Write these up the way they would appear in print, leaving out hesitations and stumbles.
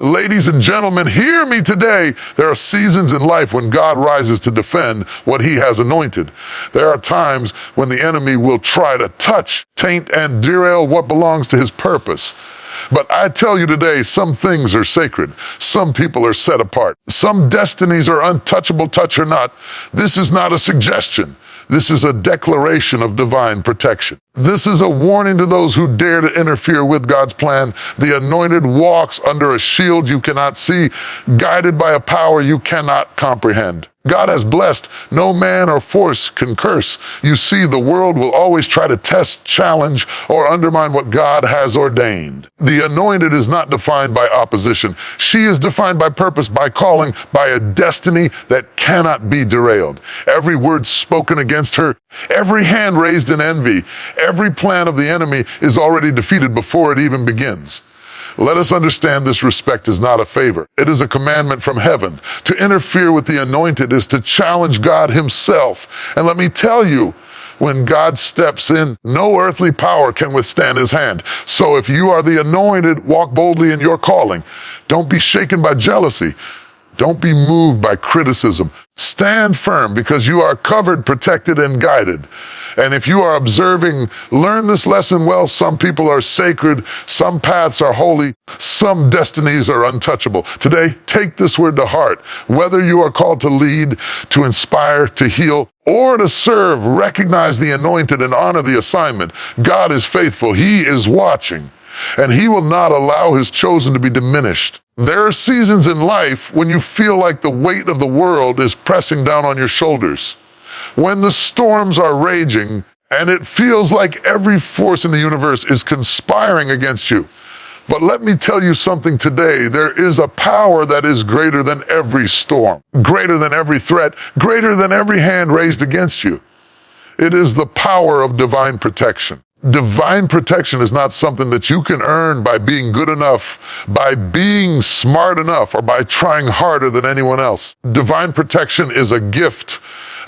Ladies and gentlemen, hear me today. There are seasons in life when God rises to defend what he has anointed. There are times when the enemy will try to touch, taint, and derail what belongs to his purpose. But I tell you today, some things are sacred. Some people are set apart. Some destinies are untouchable, touch or not. This is not a suggestion. This is a declaration of divine protection. This is a warning to those who dare to interfere with God's plan. The anointed walks under a shield you cannot see, guided by a power you cannot comprehend. God has blessed. No man or force can curse. You see, the world will always try to test, challenge, or undermine what God has ordained. The anointed is not defined by opposition. She is defined by purpose, by calling, by a destiny that cannot be derailed. Every word spoken against her, every hand raised in envy, every plan of the enemy is already defeated before it even begins. Let us understand this respect is not a favor. It is a commandment from heaven. To interfere with the anointed is to challenge God himself. And let me tell you, when God steps in, no earthly power can withstand his hand. So if you are the anointed, walk boldly in your calling. Don't be shaken by jealousy. Don't be moved by criticism. Stand firm because you are covered, protected, and guided. And if you are observing, learn this lesson well. Some people are sacred, some paths are holy, some destinies are untouchable. Today, take this word to heart. Whether you are called to lead, to inspire, to heal, or to serve, recognize the anointed and honor the assignment. God is faithful. He is watching, and he will not allow his chosen to be diminished. There are seasons in life when you feel like the weight of the world is pressing down on your shoulders. When the storms are raging and it feels like every force in the universe is conspiring against you. But let me tell you something today. There is a power that is greater than every storm, greater than every threat, greater than every hand raised against you. It is the power of divine protection. Divine protection is not something that you can earn by being good enough, by being smart enough, or by trying harder than anyone else. Divine protection is a gift,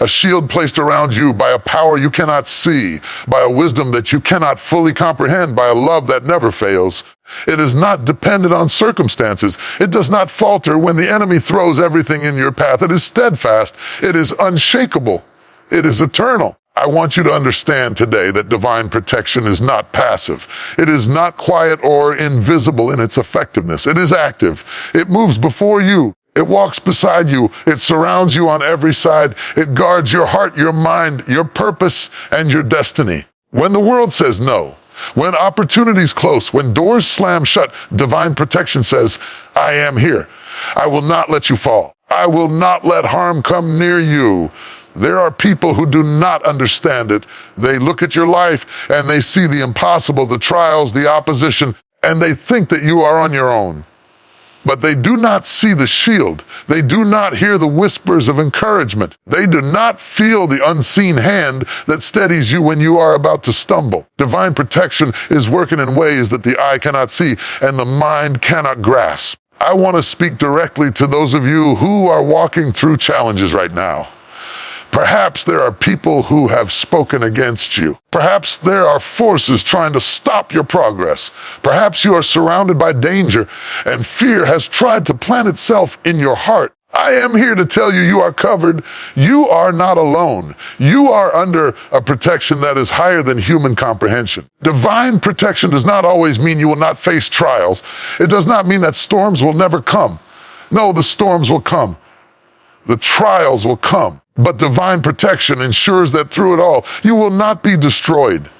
a shield placed around you by a power you cannot see, by a wisdom that you cannot fully comprehend, by a love that never fails. It is not dependent on circumstances. It does not falter when the enemy throws everything in your path. It is steadfast. It is unshakable. It is eternal. I want you to understand today that divine protection is not passive. It is not quiet or invisible in its effectiveness. It is active. It moves before you. It walks beside you. It surrounds you on every side. It guards your heart, your mind, your purpose, and your destiny. When the world says no, when opportunity's close, when doors slam shut, divine protection says, I am here. I will not let you fall. I will not let harm come near you. There are people who do not understand it. They look at your life and they see the impossible, the trials, the opposition, and they think that you are on your own. But they do not see the shield. They do not hear the whispers of encouragement. They do not feel the unseen hand that steadies you when you are about to stumble. Divine protection is working in ways that the eye cannot see and the mind cannot grasp. I want to speak directly to those of you who are walking through challenges right now. Perhaps there are people who have spoken against you. Perhaps there are forces trying to stop your progress. Perhaps you are surrounded by danger and fear has tried to plant itself in your heart. I am here to tell you, you are covered. You are not alone. You are under a protection that is higher than human comprehension. Divine protection does not always mean you will not face trials. It does not mean that storms will never come. No, the storms will come. The trials will come. But divine protection ensures that through it all, you will not be destroyed.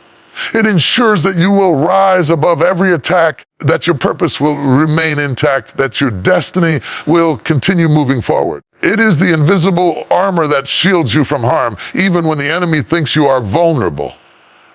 It ensures that you will rise above every attack, that your purpose will remain intact, that your destiny will continue moving forward. It is the invisible armor that shields you from harm, even when the enemy thinks you are vulnerable.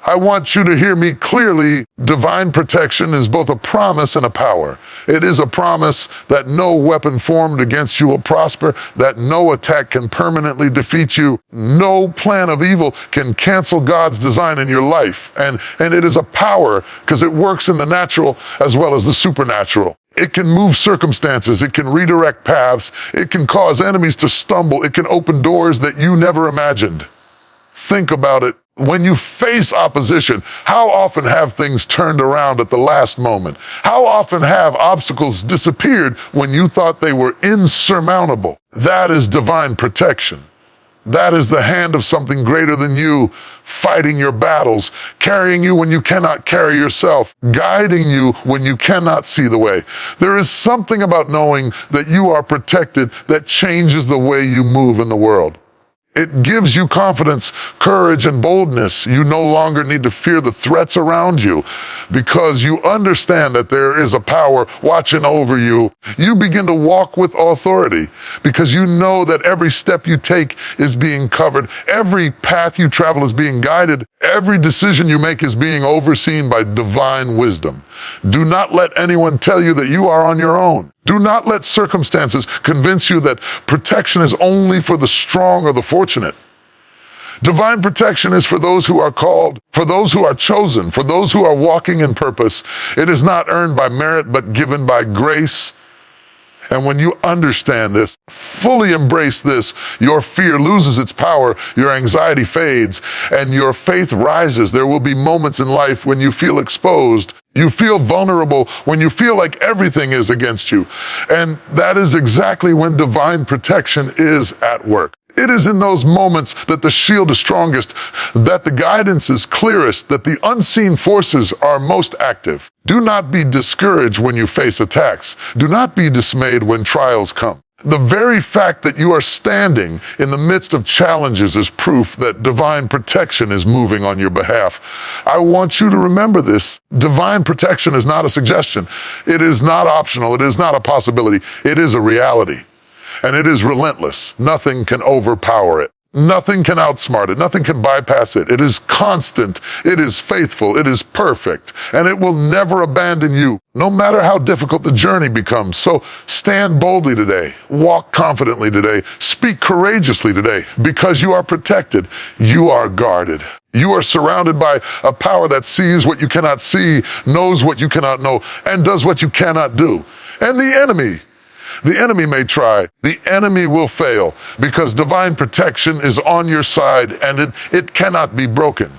I want you to hear me clearly. Divine protection is both a promise and a power. It is a promise that no weapon formed against you will prosper, that no attack can permanently defeat you. No plan of evil can cancel God's design in your life. And it is a power because it works in the natural as well as the supernatural. It can move circumstances. It can redirect paths. It can cause enemies to stumble. It can open doors that you never imagined. Think about it. When you face opposition, how often have things turned around at the last moment? How often have obstacles disappeared when you thought they were insurmountable? That is divine protection. That is the hand of something greater than you, fighting your battles, carrying you when you cannot carry yourself, guiding you when you cannot see the way. There is something about knowing that you are protected that changes the way you move in the world. It gives you confidence, courage, and boldness. You no longer need to fear the threats around you because you understand that there is a power watching over you. You begin to walk with authority because you know that every step you take is being covered. Every path you travel is being guided. Every decision you make is being overseen by divine wisdom. Do not let anyone tell you that you are on your own. Do not let circumstances convince you that protection is only for the strong or the fortunate. Divine protection is for those who are called, for those who are chosen, for those who are walking in purpose. It is not earned by merit, but given by grace. And when you understand this, fully embrace this, your fear loses its power, your anxiety fades, and your faith rises. There will be moments in life when you feel exposed. You feel vulnerable when you feel like everything is against you. And that is exactly when divine protection is at work. It is in those moments that the shield is strongest, that the guidance is clearest, that the unseen forces are most active. Do not be discouraged when you face attacks. Do not be dismayed when trials come. The very fact that you are standing in the midst of challenges is proof that divine protection is moving on your behalf. I want you to remember this. Divine protection is not a suggestion. It is not optional. It is not a possibility. It is a reality. And it is relentless. Nothing can overpower it. Nothing can outsmart it. Nothing can bypass it. It is constant. It is faithful. It is perfect. And it will never abandon you, no matter how difficult the journey becomes. So stand boldly today. Walk confidently today. Speak courageously today. Because you are protected. You are guarded. You are surrounded by a power that sees what you cannot see, knows what you cannot know, and does what you cannot do. And the enemy may try. The enemy will fail because divine protection is on your side and it cannot be broken.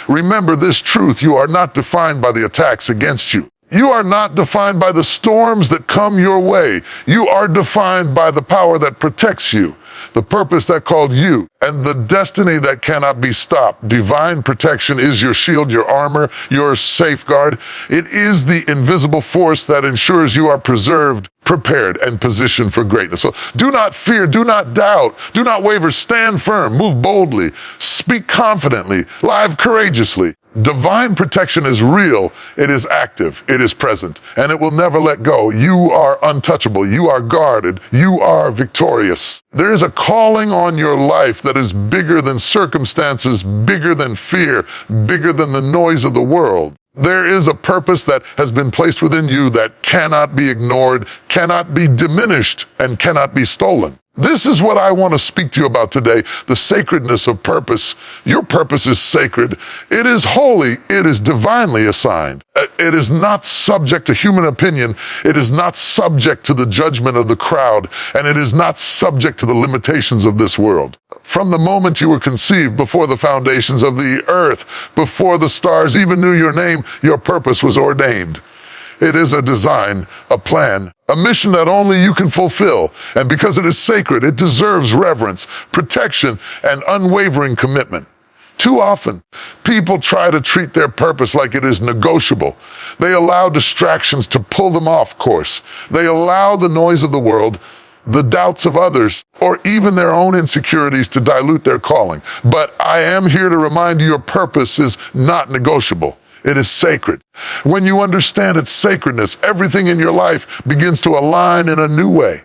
Remember this truth. You are not defined by the attacks against you. You are not defined by the storms that come your way. You are defined by the power that protects you, the purpose that called you, and the destiny that cannot be stopped. Divine protection is your shield, your armor, your safeguard. It is the invisible force that ensures you are preserved, prepared, and positioned for greatness. So do not fear, do not doubt, do not waver, stand firm, move boldly, speak confidently, live courageously. Divine protection is real, it is active, it is present, and it will never let go. You are untouchable, you are guarded, you are victorious. There is a calling on your life that is bigger than circumstances, bigger than fear, bigger than the noise of the world. There is a purpose that has been placed within you that cannot be ignored, cannot be diminished, and cannot be stolen. This is what I want to speak to you about today, the sacredness of purpose. Your purpose is sacred. It is holy. It is divinely assigned. It is not subject to human opinion. It is not subject to the judgment of the crowd, and it is not subject to the limitations of this world. From the moment you were conceived, before the foundations of the earth, before the stars even knew your name, your purpose was ordained. It is a design, a plan, a mission that only you can fulfill. And because it is sacred, it deserves reverence, protection, and unwavering commitment. Too often, people try to treat their purpose like it is negotiable. They allow distractions to pull them off course. They allow the noise of the world, the doubts of others, or even their own insecurities to dilute their calling. But I am here to remind you your purpose is not negotiable. It is sacred. When you understand its sacredness, everything in your life begins to align in a new way.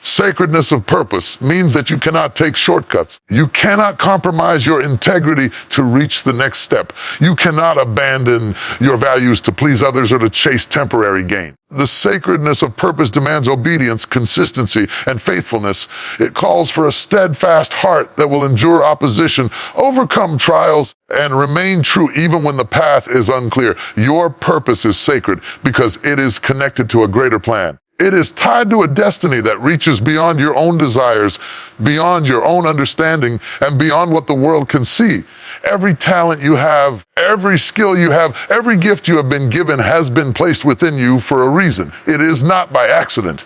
Sacredness of purpose means that you cannot take shortcuts. You cannot compromise your integrity to reach the next step. You cannot abandon your values to please others or to chase temporary gain. The sacredness of purpose demands obedience, consistency, and faithfulness. It calls for a steadfast heart that will endure opposition, overcome trials, and remain true even when the path is unclear. Your purpose is sacred because it is connected to a greater plan. It is tied to a destiny that reaches beyond your own desires, beyond your own understanding, and beyond what the world can see. Every talent you have, every skill you have, every gift you have been given has been placed within you for a reason. It is not by accident.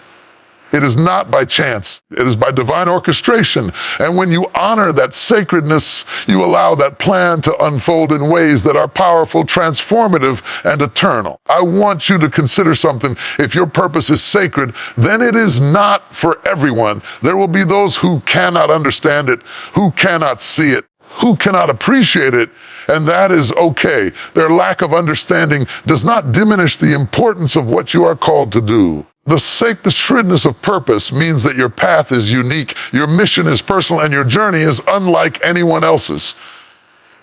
It is not by chance. It is by divine orchestration. And when you honor that sacredness, you allow that plan to unfold in ways that are powerful, transformative, and eternal. I want you to consider something. If your purpose is sacred, then it is not for everyone. There will be those who cannot understand it, who cannot see it, who cannot appreciate it, and that is okay. Their lack of understanding does not diminish the importance of what you are called to do. The sacredness of purpose means that your path is unique, your mission is personal, and your journey is unlike anyone else's.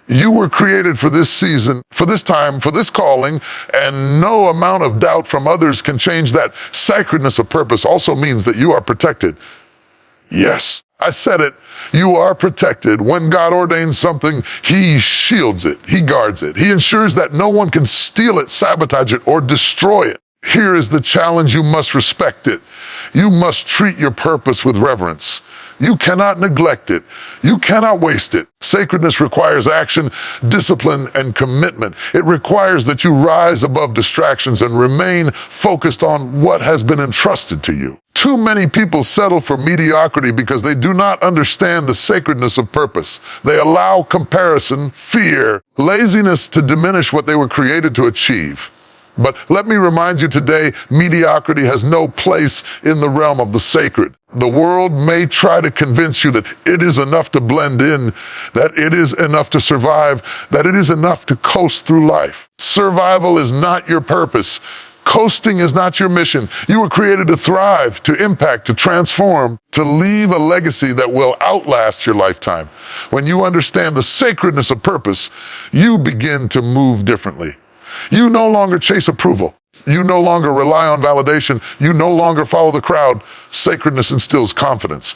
You were created for this season, for this time, for this calling, and no amount of doubt from others can change that. Sacredness of purpose also means that you are protected. Yes, I said it. You are protected. When God ordains something, He shields it. He guards it. He ensures that no one can steal it, sabotage it, or destroy it. Here is the challenge. You must respect it. You must treat your purpose with reverence. You cannot neglect it. You cannot waste it. Sacredness requires action, discipline, and commitment. It requires that you rise above distractions and remain focused on what has been entrusted to you. Too many people settle for mediocrity because they do not understand the sacredness of purpose. They allow comparison, fear, laziness to diminish what they were created to achieve. But let me remind you today, mediocrity has no place in the realm of the sacred. The world may try to convince you that it is enough to blend in, that it is enough to survive, that it is enough to coast through life. Survival is not your purpose. Coasting is not your mission. You were created to thrive, to impact, to transform, to leave a legacy that will outlast your lifetime. When you understand the sacredness of purpose, you begin to move differently. You no longer chase approval. You no longer rely on validation. You no longer follow the crowd. Sacredness instills confidence.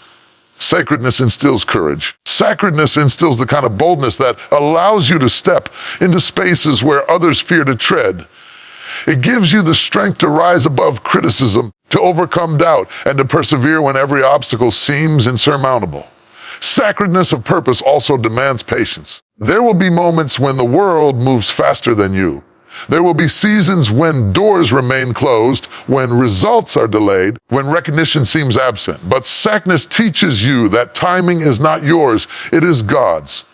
Sacredness instills courage. Sacredness instills the kind of boldness that allows you to step into spaces where others fear to tread. It gives you the strength to rise above criticism, to overcome doubt, and to persevere when every obstacle seems insurmountable. Sacredness of purpose also demands patience. There will be moments when the world moves faster than you. There will be seasons when doors remain closed, when results are delayed, when recognition seems absent. But sacredness teaches you that timing is not yours, it is God's.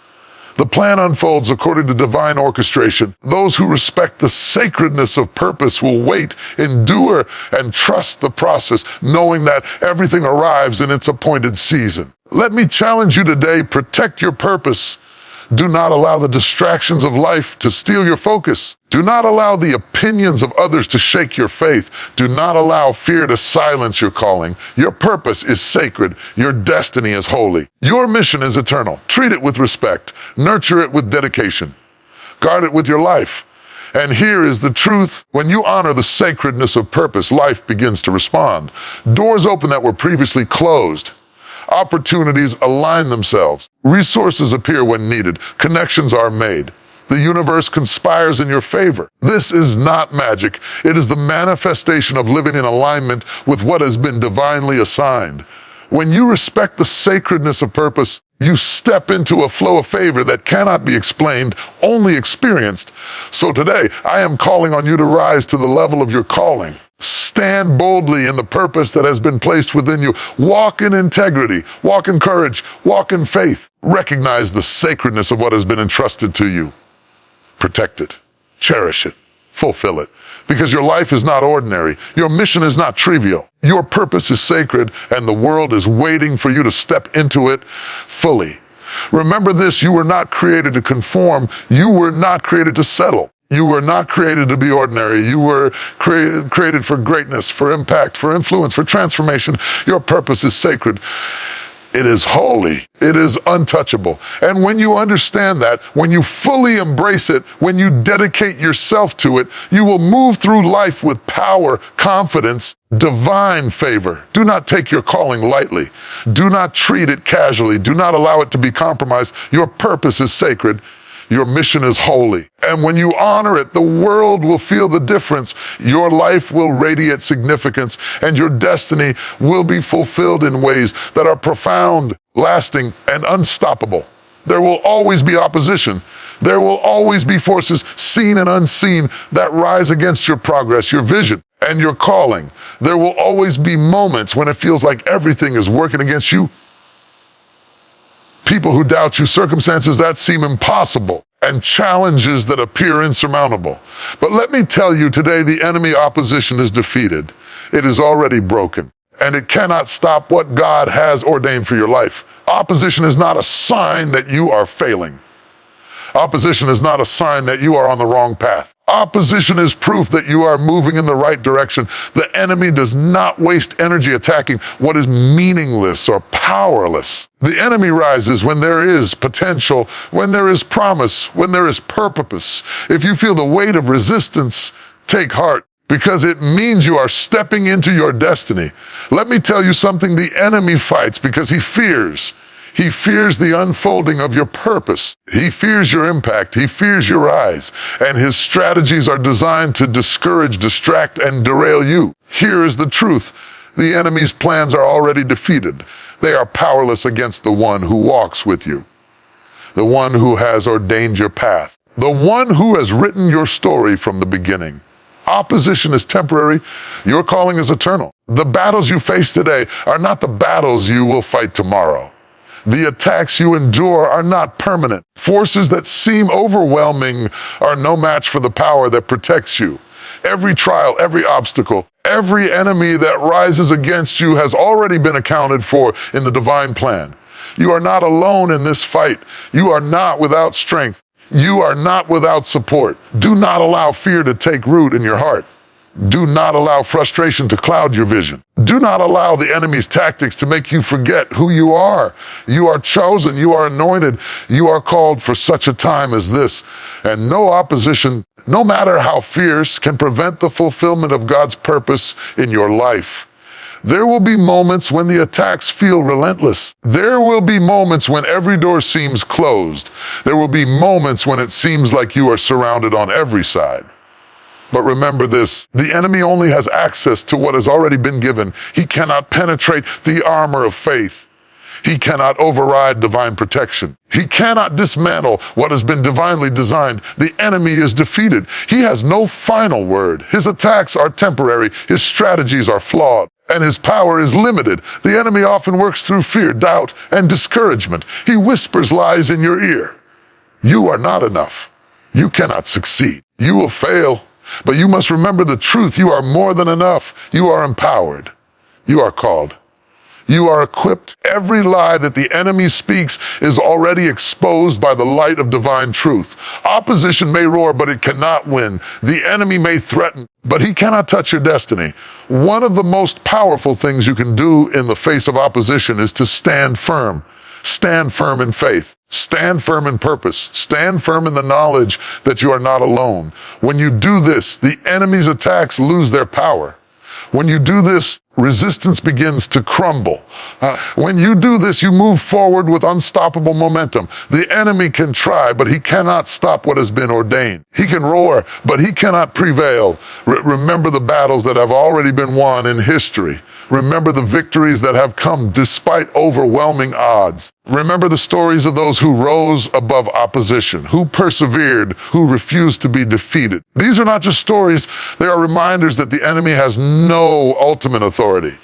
The plan unfolds according to divine orchestration. Those who respect the sacredness of purpose will wait, endure, and trust the process, knowing that everything arrives in its appointed season. Let me challenge you today, protect your purpose. Do not allow the distractions of life to steal your focus. Do not allow the opinions of others to shake your faith. Do not allow fear to silence your calling. Your purpose is sacred. Your destiny is holy. Your mission is eternal. Treat it with respect. Nurture it with dedication. Guard it with your life. And here is the truth. When you honor the sacredness of purpose, life begins to respond. Doors open that were previously closed. Opportunities align themselves. Resources appear when needed. Connections are made. The universe conspires in your favor. This is not magic. It is the manifestation of living in alignment with what has been divinely assigned. When you respect the sacredness of purpose, you step into a flow of favor that cannot be explained, only experienced. So today, I am calling on you to rise to the level of your calling. Stand boldly in the purpose that has been placed within you. Walk in integrity, walk in courage, walk in faith. Recognize the sacredness of what has been entrusted to you. Protect it, cherish it, fulfill it. Because your life is not ordinary. Your mission is not trivial. Your purpose is sacred, and the world is waiting for you to step into it fully. Remember this, you were not created to conform. You were not created to settle. You were not created to be ordinary. You were created for greatness, for impact, for influence, for transformation. Your purpose is sacred. It is holy. It is untouchable. And when you understand that, when you fully embrace it, when you dedicate yourself to it, you will move through life with power, confidence, divine favor. Do not take your calling lightly. Do not treat it casually. Do not allow it to be compromised. Your purpose is sacred. Your mission is holy. And when you honor it, the world will feel the difference. Your life will radiate significance, and your destiny will be fulfilled in ways that are profound, lasting, and unstoppable. There will always be opposition. There will always be forces, seen and unseen, that rise against your progress, your vision, and your calling. There will always be moments when it feels like everything is working against you. People who doubt you, circumstances that seem impossible, and challenges that appear insurmountable. But let me tell you today, the enemy opposition is defeated. It is already broken, and it cannot stop what God has ordained for your life. Opposition is not a sign that you are failing. Opposition is not a sign that you are on the wrong path. Opposition is proof that you are moving in the right direction. The enemy does not waste energy attacking what is meaningless or powerless. The enemy rises when there is potential, when there is promise, when there is purpose. If you feel the weight of resistance, take heart, because it means you are stepping into your destiny. Let me tell you something, the enemy fights because he fears. He fears the unfolding of your purpose. He fears your impact. He fears your rise. And his strategies are designed to discourage, distract, and derail you. Here is the truth. The enemy's plans are already defeated. They are powerless against the one who walks with you, the one who has ordained your path, the one who has written your story from the beginning. Opposition is temporary. Your calling is eternal. The battles you face today are not the battles you will fight tomorrow. The attacks you endure are not permanent. Forces that seem overwhelming are no match for the power that protects you. Every trial, every obstacle, every enemy that rises against you has already been accounted for in the divine plan. You are not alone in this fight. You are not without strength. You are not without support. Do not allow fear to take root in your heart. Do not allow frustration to cloud your vision. Do not allow the enemy's tactics to make you forget who you are. You are chosen, you are anointed, you are called for such a time as this. And no opposition, no matter how fierce, can prevent the fulfillment of God's purpose in your life. There will be moments when the attacks feel relentless. There will be moments when every door seems closed. There will be moments when it seems like you are surrounded on every side. But remember this, the enemy only has access to what has already been given. He cannot penetrate the armor of faith. He cannot override divine protection. He cannot dismantle what has been divinely designed. The enemy is defeated. He has no final word. His attacks are temporary. His strategies are flawed, and his power is limited. The enemy often works through fear, doubt, and discouragement. He whispers lies in your ear. You are not enough. You cannot succeed. You will fail. But you must remember the truth. You are more than enough. You are empowered. You are called. You are equipped. Every lie that the enemy speaks is already exposed by the light of divine truth. Opposition may roar, but it cannot win. The enemy may threaten, but he cannot touch your destiny. One of the most powerful things you can do in the face of opposition is to stand firm. Stand firm in faith. Stand firm in purpose. Stand firm in the knowledge that you are not alone. When you do this, the enemy's attacks lose their power. When you do this, resistance begins to crumble. When you do this, you move forward with unstoppable momentum. The enemy can try, but he cannot stop what has been ordained. He can roar, but he cannot prevail. Remember the battles that have already been won in history. Remember the victories that have come despite overwhelming odds. Remember the stories of those who rose above opposition, who persevered, who refused to be defeated. These are not just stories, they are reminders that the enemy has no ultimate authority.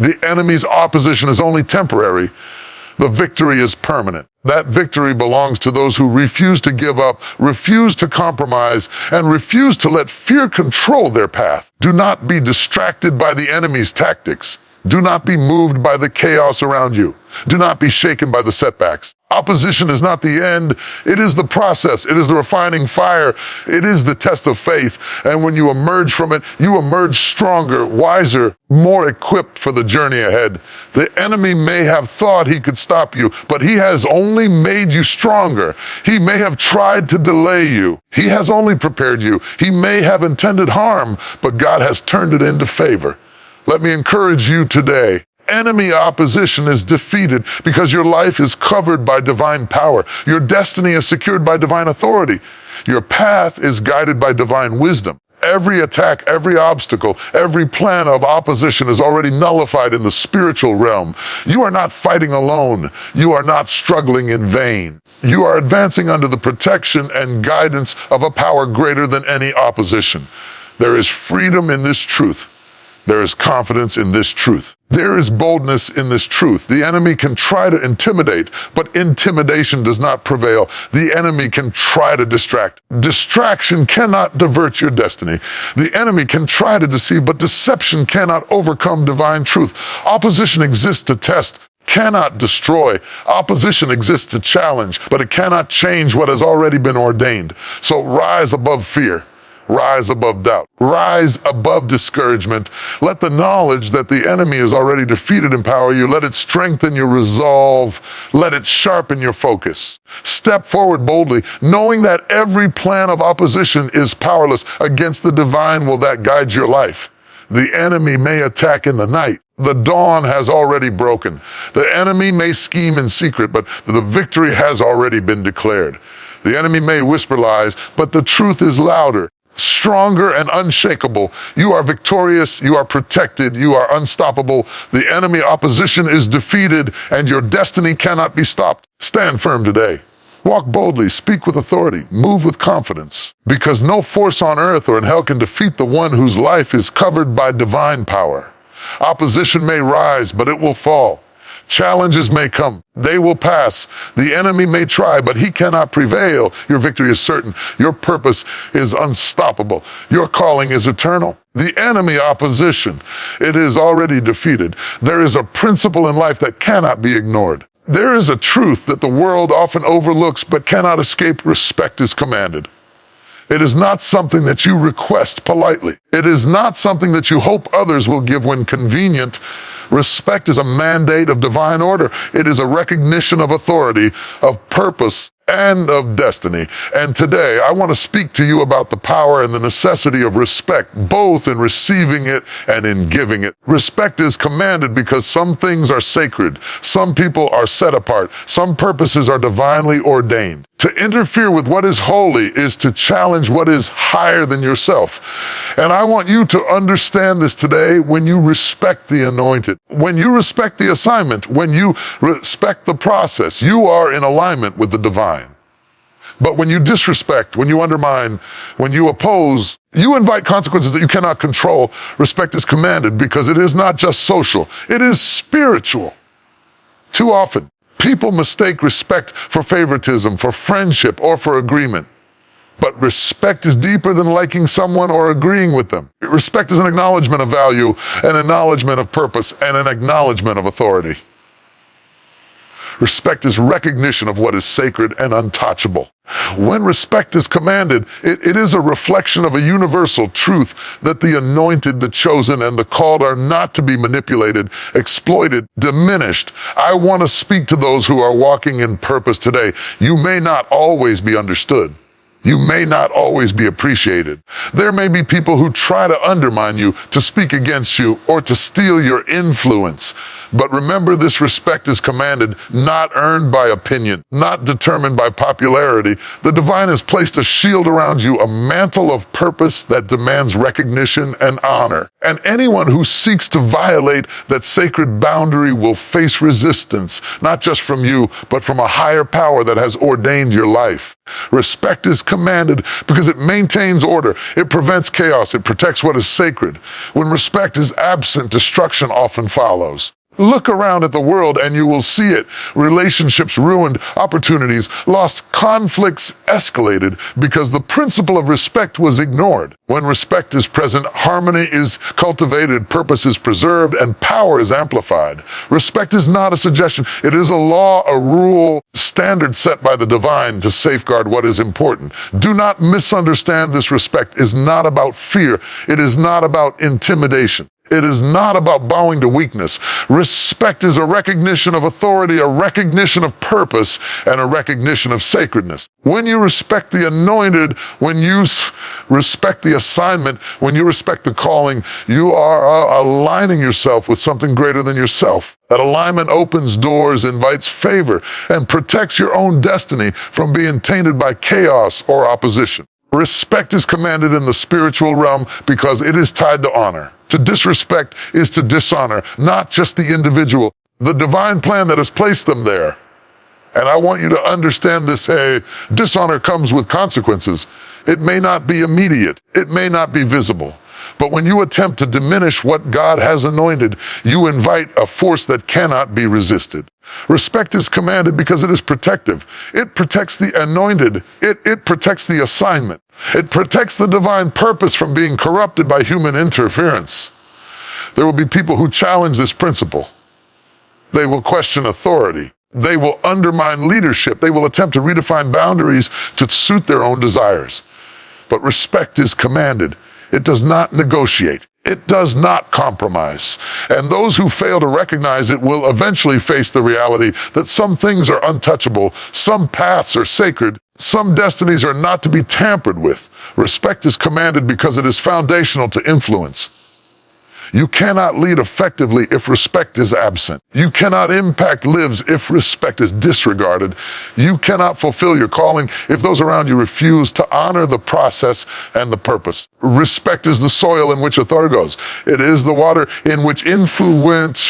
The enemy's opposition is only temporary. The victory is permanent. That victory belongs to those who refuse to give up, refuse to compromise, and refuse to let fear control their path. Do not be distracted by the enemy's tactics. Do not be moved by the chaos around you. Do not be shaken by the setbacks. Opposition is not the end. It is the process. It is the refining fire. It is the test of faith. And when you emerge from it, you emerge stronger, wiser, more equipped for the journey ahead. The enemy may have thought he could stop you, but he has only made you stronger. He may have tried to delay you. He has only prepared you. He may have intended harm, but God has turned it into favor. Let me encourage you today. Enemy opposition is defeated because your life is covered by divine power. Your destiny is secured by divine authority. Your path is guided by divine wisdom. Every attack, every obstacle, every plan of opposition is already nullified in the spiritual realm. You are not fighting alone. You are not struggling in vain. You are advancing under the protection and guidance of a power greater than any opposition. There is freedom in this truth. There is confidence in this truth. There is boldness in this truth. The enemy can try to intimidate, but intimidation does not prevail. The enemy can try to distract. Distraction cannot divert your destiny. The enemy can try to deceive, but deception cannot overcome divine truth. Opposition exists to test, cannot destroy. Opposition exists to challenge, but it cannot change what has already been ordained. So rise above fear. Rise above doubt. Rise above discouragement. Let the knowledge that the enemy is already defeated empower you. Let it strengthen your resolve. Let it sharpen your focus. Step forward boldly, knowing that every plan of opposition is powerless against the divine will that guides your life. The enemy may attack in the night. The dawn has already broken. The enemy may scheme in secret, but the victory has already been declared. The enemy may whisper lies, but the truth is louder. Stronger and unshakable. You are victorious, you are protected, you are unstoppable. The enemy opposition is defeated, and your destiny cannot be stopped. Stand firm today. Walk boldly, speak with authority, move with confidence, because no force on earth or in hell can defeat the one whose life is covered by divine power. Opposition may rise, but it will fall. Challenges may come, they will pass. The enemy may try, but he cannot prevail. Your victory is certain. Your purpose is unstoppable. Your calling is eternal. The enemy opposition, it is already defeated. There is a principle in life that cannot be ignored. There is a truth that the world often overlooks but cannot escape. Respect is commanded. It is not something that you request politely. It is not something that you hope others will give when convenient. Respect is a mandate of divine order. It is a recognition of authority, of purpose, and of destiny. And today, I want to speak to you about the power and the necessity of respect, both in receiving it and in giving it. Respect is commanded because some things are sacred, some people are set apart, some purposes are divinely ordained. To interfere with what is holy is to challenge what is higher than yourself. And I want you to understand this today. When you respect the anointed, when you respect the assignment, when you respect the process, you are in alignment with the divine. But when you disrespect, when you undermine, when you oppose, you invite consequences that you cannot control. Respect is commanded because it is not just social, it is spiritual. Too often, people mistake respect for favoritism, for friendship, or for agreement. But respect is deeper than liking someone or agreeing with them. Respect is an acknowledgement of value, an acknowledgement of purpose, and an acknowledgement of authority. Respect is recognition of what is sacred and untouchable. When respect is commanded, it is a reflection of a universal truth that the anointed, the chosen, and the called are not to be manipulated, exploited, diminished. I want to speak to those who are walking in purpose today. You may not always be understood. You may not always be appreciated. There may be people who try to undermine you, to speak against you, or to steal your influence. But remember, this respect is commanded, not earned by opinion, not determined by popularity. The divine has placed a shield around you, a mantle of purpose that demands recognition and honor. And anyone who seeks to violate that sacred boundary will face resistance, not just from you, but from a higher power that has ordained your life. Respect is commanded because it maintains order. It prevents chaos. It protects what is sacred. When respect is absent, destruction often follows. Look around at the world and you will see it. Relationships ruined, opportunities lost, conflicts escalated because the principle of respect was ignored. When respect is present, harmony is cultivated, purpose is preserved, and power is amplified. Respect is not a suggestion. It is a law, a rule, standard set by the divine to safeguard what is important. Do not misunderstand this. Respect is not about fear. It is not about intimidation. It is not about bowing to weakness. Respect is a recognition of authority, a recognition of purpose, and a recognition of sacredness. When you respect the anointed, when you respect the assignment, when you respect the calling, you are aligning yourself with something greater than yourself. That alignment opens doors, invites favor, and protects your own destiny from being tainted by chaos or opposition. Respect is commanded in the spiritual realm because it is tied to honor. To disrespect is to dishonor, not just the individual, the divine plan that has placed them there. And I want you to understand this, hey, dishonor comes with consequences. It may not be immediate, it may not be visible. But when you attempt to diminish what God has anointed, you invite a force that cannot be resisted. Respect is commanded because it is protective. It protects the anointed. It protects the assignment. It protects the divine purpose from being corrupted by human interference. There will be people who challenge this principle. They will question authority. They will undermine leadership. They will attempt to redefine boundaries to suit their own desires. But respect is commanded. It does not negotiate. It does not compromise. And those who fail to recognize it will eventually face the reality that some things are untouchable, some paths are sacred, some destinies are not to be tampered with. Respect is commanded because it is foundational to influence. You cannot lead effectively if respect is absent. You cannot impact lives if respect is disregarded. You cannot fulfill your calling if those around you refuse to honor the process and the purpose. Respect is the soil in which authority grows. It is the water in which influence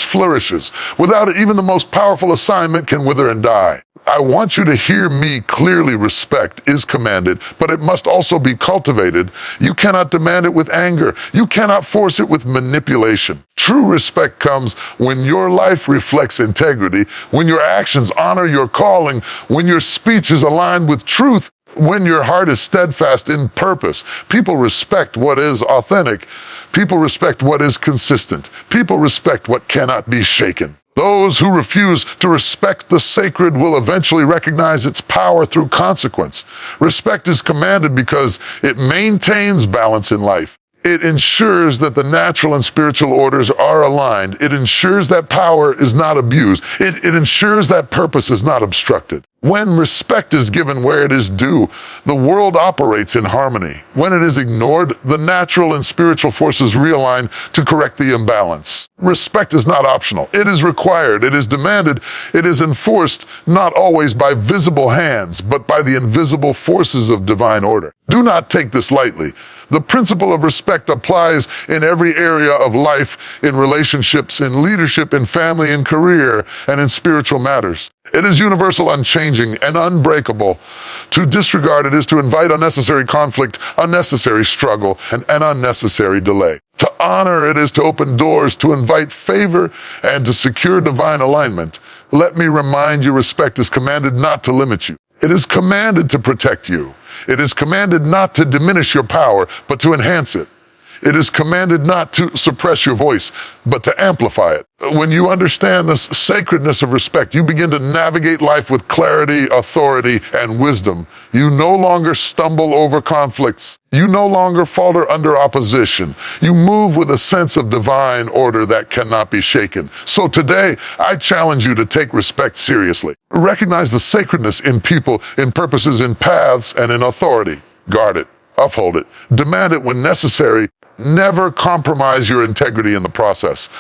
flourishes. Without it, even the most powerful assignment can wither and die. I want you to hear me clearly. Respect is commanded, but it must also be cultivated. You cannot demand it with anger. You cannot force it with manipulation. True respect comes when your life reflects integrity, when your actions honor your calling, when your speech is aligned with truth, when your heart is steadfast in purpose. People respect what is authentic. People respect what is consistent. People respect what cannot be shaken. Those who refuse to respect the sacred will eventually recognize its power through consequence. Respect is commanded because it maintains balance in life. It ensures that the natural and spiritual orders are aligned. It ensures that power is not abused. It ensures that purpose is not obstructed. When respect is given where it is due, the world operates in harmony. When it is ignored, the natural and spiritual forces realign to correct the imbalance. Respect is not optional. It is required. It is demanded. It is enforced, not always by visible hands, but by the invisible forces of divine order. Do not take this lightly. The principle of respect applies in every area of life, in relationships, in leadership, in family, in career, and in spiritual matters. It is universal, unchanging, and unbreakable. To disregard it is to invite unnecessary conflict, unnecessary struggle, and an unnecessary delay. To honor it is to open doors, to invite favor, and to secure divine alignment. Let me remind you, respect is commanded not to limit you. It is commanded to protect you. It is commanded not to diminish your power, but to enhance it. It is commanded not to suppress your voice, but to amplify it. When you understand the sacredness of respect, you begin to navigate life with clarity, authority, and wisdom. You no longer stumble over conflicts. You no longer falter under opposition. You move with a sense of divine order that cannot be shaken. So today, I challenge you to take respect seriously. Recognize the sacredness in people, in purposes, in paths, and in authority. Guard it. Uphold it. Demand it when necessary. Never compromise your integrity in the process.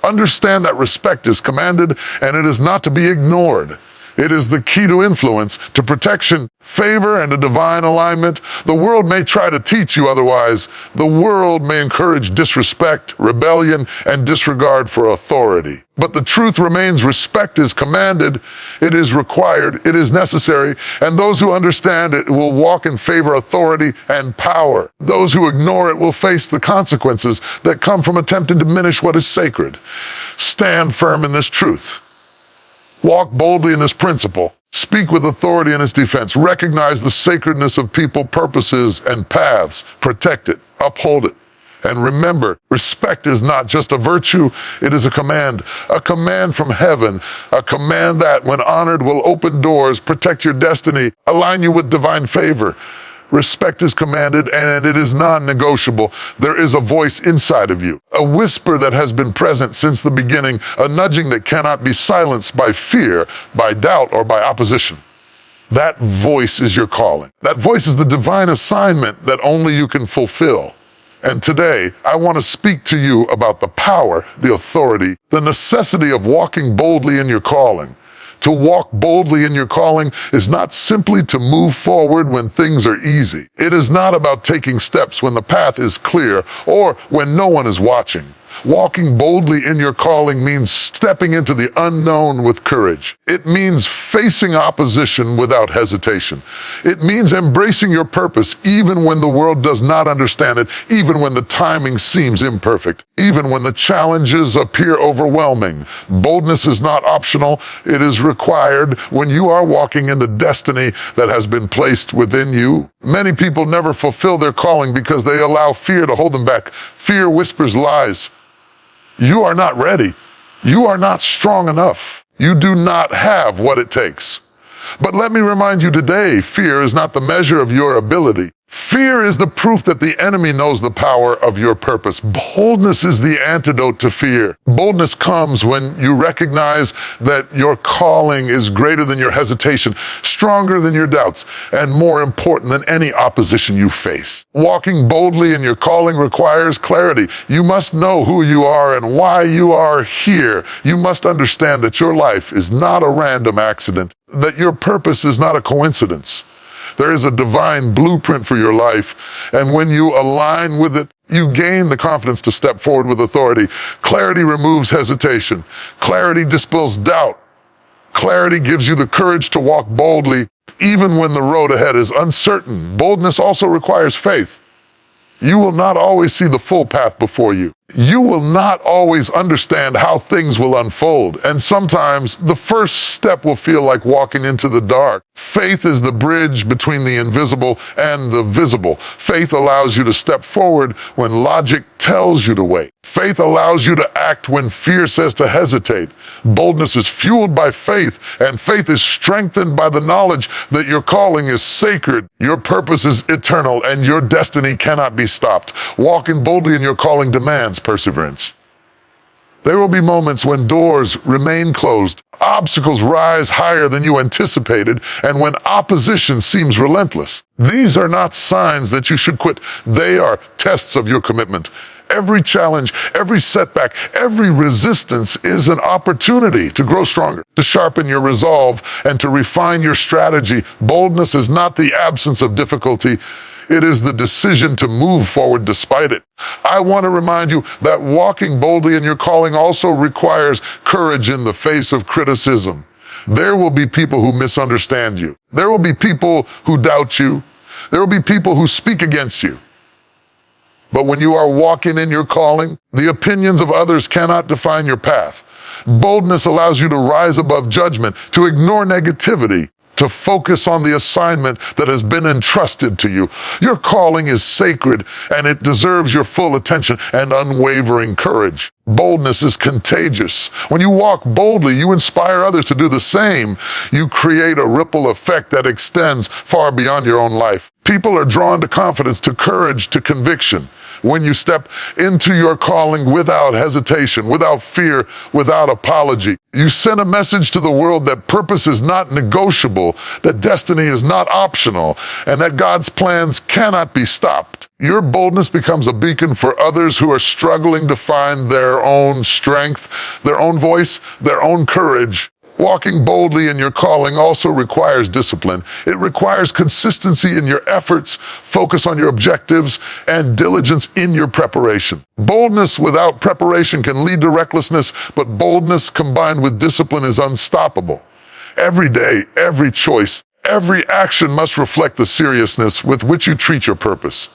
Understand that respect is commanded and it is not to be ignored. It is the key to influence, to protection, favor, and a divine alignment. The world may try to teach you otherwise. The world may encourage disrespect, rebellion, and disregard for authority. But the truth remains: respect is commanded, it is required, it is necessary, and those who understand it will walk in favor of authority and power. Those who ignore it will face the consequences that come from attempting to diminish what is sacred. Stand firm in this truth. Walk boldly in this principle. Speak with authority in its defense. Recognize the sacredness of people, purposes, and paths. Protect it. Uphold it. And remember, respect is not just a virtue, it is a command from heaven, a command that, when honored, will open doors, protect your destiny, align you with divine favor. Respect is commanded and it is non-negotiable. There is a voice inside of you, a whisper that has been present since the beginning, a nudging that cannot be silenced by fear, by doubt, or by opposition. That voice is your calling. That voice is the divine assignment that only you can fulfill. And today, I want to speak to you about the power, the authority, the necessity of walking boldly in your calling. To walk boldly in your calling is not simply to move forward when things are easy. It is not about taking steps when the path is clear or when no one is watching. Walking boldly in your calling means stepping into the unknown with courage. It means facing opposition without hesitation. It means embracing your purpose even when the world does not understand it, even when the timing seems imperfect, even when the challenges appear overwhelming. Boldness is not optional. It is required when you are walking in the destiny that has been placed within you. Many people never fulfill their calling because they allow fear to hold them back. Fear whispers lies. You are not ready. You are not strong enough. You do not have what it takes. But let me remind you today, fear is not the measure of your ability. Fear is the proof that the enemy knows the power of your purpose. Boldness is the antidote to fear. Boldness comes when you recognize that your calling is greater than your hesitation, stronger than your doubts, and more important than any opposition you face. Walking boldly in your calling requires clarity. You must know who you are and why you are here. You must understand that your life is not a random accident, that your purpose is not a coincidence. There is a divine blueprint for your life, and when you align with it, you gain the confidence to step forward with authority. Clarity removes hesitation. Clarity dispels doubt. Clarity gives you the courage to walk boldly, even when the road ahead is uncertain. Boldness also requires faith. You will not always see the full path before you. You will not always understand how things will unfold, and sometimes the first step will feel like walking into the dark. Faith is the bridge between the invisible and the visible. Faith allows you to step forward when logic tells you to wait. Faith allows you to act when fear says to hesitate. Boldness is fueled by faith, and faith is strengthened by the knowledge that your calling is sacred, your purpose is eternal, and your destiny cannot be stopped. Walking boldly in your calling demands perseverance. There will be moments when doors remain closed, obstacles rise higher than you anticipated, and when opposition seems relentless. These are not signs that you should quit. They are tests of your commitment. Every challenge, every setback, every resistance is an opportunity to grow stronger, to sharpen your resolve, and to refine your strategy. Boldness is not the absence of difficulty. It is the decision to move forward despite it. I want to remind you that walking boldly in your calling also requires courage in the face of criticism. There will be people who misunderstand you. There will be people who doubt you. There will be people who speak against you. But when you are walking in your calling, the opinions of others cannot define your path. Boldness allows you to rise above judgment, to ignore negativity, to focus on the assignment that has been entrusted to you. Your calling is sacred, and it deserves your full attention and unwavering courage. Boldness is contagious. When you walk boldly, you inspire others to do the same. You create a ripple effect that extends far beyond your own life. People are drawn to confidence, to courage, to conviction. When you step into your calling without hesitation, without fear, without apology, you send a message to the world that purpose is not negotiable, that destiny is not optional, and that God's plans cannot be stopped. Your boldness becomes a beacon for others who are struggling to find their own strength, their own voice, their own courage. Walking boldly in your calling also requires discipline. It requires consistency in your efforts, focus on your objectives, and diligence in your preparation. Boldness without preparation can lead to recklessness, but boldness combined with discipline is unstoppable. Every day, every choice, every action must reflect the seriousness with which you treat your purpose.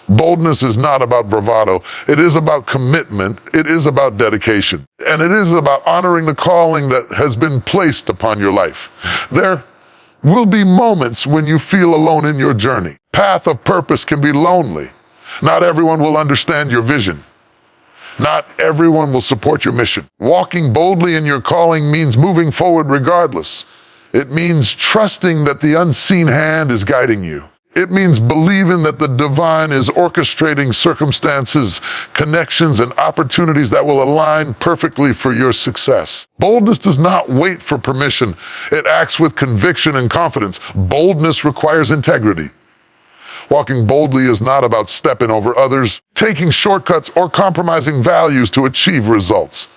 Boldness is not about bravado. It is about commitment. It is about dedication. And it is about honoring the calling that has been placed upon your life. There will be moments when you feel alone in your journey. Path of purpose can be lonely. Not everyone will understand your vision. Not everyone will support your mission. Walking boldly in your calling means moving forward regardless. It means trusting that the unseen hand is guiding you. It means believing that the divine is orchestrating circumstances, connections, and opportunities that will align perfectly for your success. Boldness does not wait for permission. It acts with conviction and confidence. Boldness requires integrity. Walking boldly is not about stepping over others, taking shortcuts, or compromising values to achieve results.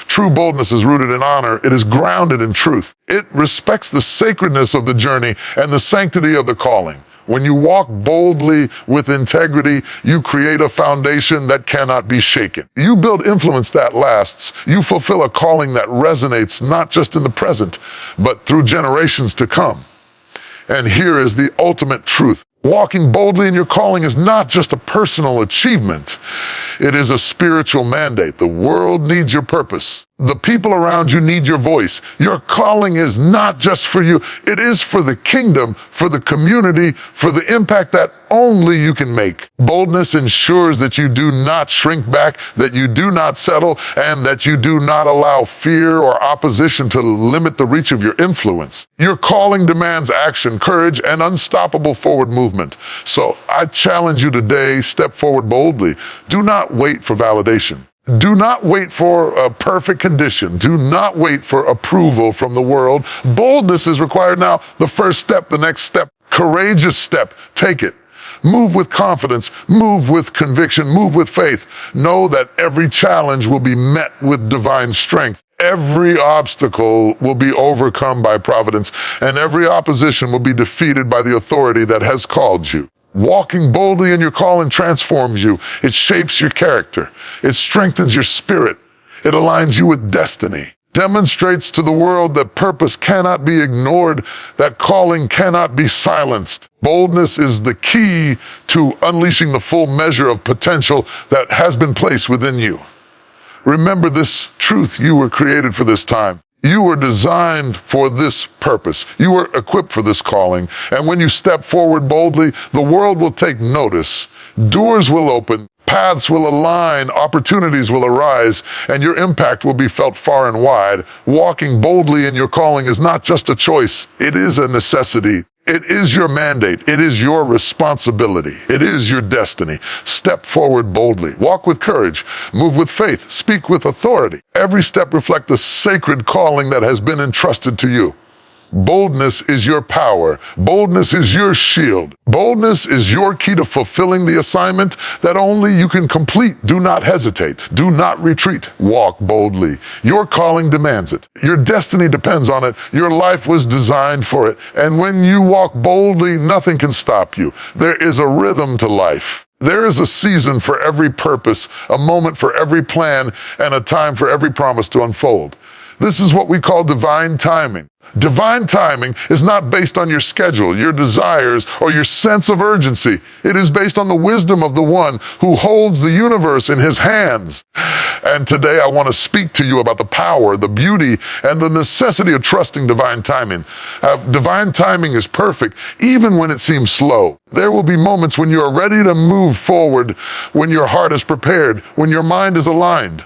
True boldness is rooted in honor. It is grounded in truth. It respects the sacredness of the journey and the sanctity of the calling. When you walk boldly with integrity, you create a foundation that cannot be shaken. You build influence that lasts. You fulfill a calling that resonates not just in the present, but through generations to come. And here is the ultimate truth. Walking boldly in your calling is not just a personal achievement. It is a spiritual mandate. The world needs your purpose. The people around you need your voice. Your calling is not just for you. It is for the kingdom, for the community, for the impact that only you can make. Boldness ensures that you do not shrink back, that you do not settle, and that you do not allow fear or opposition to limit the reach of your influence. Your calling demands action, courage, and unstoppable forward movement. So I challenge you today, step forward boldly. Do not wait for validation. Do not wait for a perfect condition. Do not wait for approval from the world. Boldness is required now. The first step, the next step, courageous step. Take it. Move with confidence. Move with conviction. Move with faith. Know that every challenge will be met with divine strength. Every obstacle will be overcome by providence, and every opposition will be defeated by the authority that has called you. Walking boldly in your calling transforms you. It shapes your character. It strengthens your spirit. It aligns you with destiny. Demonstrates to the world that purpose cannot be ignored, that calling cannot be silenced. Boldness is the key to unleashing the full measure of potential that has been placed within you. Remember this truth: you were created for this time. You were designed for this purpose. You were equipped for this calling. And when you step forward boldly, the world will take notice. Doors will open, paths will align, opportunities will arise, and your impact will be felt far and wide. Walking boldly in your calling is not just a choice, it is a necessity. It is your mandate. It is your responsibility. It is your destiny. Step forward boldly. Walk with courage. Move with faith. Speak with authority. Every step reflects the sacred calling that has been entrusted to you. Boldness is your power. Boldness is your shield. Boldness is your key to fulfilling the assignment that only you can complete. Do not hesitate. Do not retreat. Walk boldly. Your calling demands it. Your destiny depends on it. Your life was designed for it. And when you walk boldly, nothing can stop you. There is a rhythm to life. There is a season for every purpose, a moment for every plan, and a time for every promise to unfold. This is what we call divine timing. Divine timing is not based on your schedule, your desires, or your sense of urgency. It is based on the wisdom of the one who holds the universe in his hands. And today I want to speak to you about the power, the beauty, and the necessity of trusting divine timing. Divine timing is perfect, even when it seems slow. There will be moments when you are ready to move forward, when your heart is prepared, when your mind is aligned.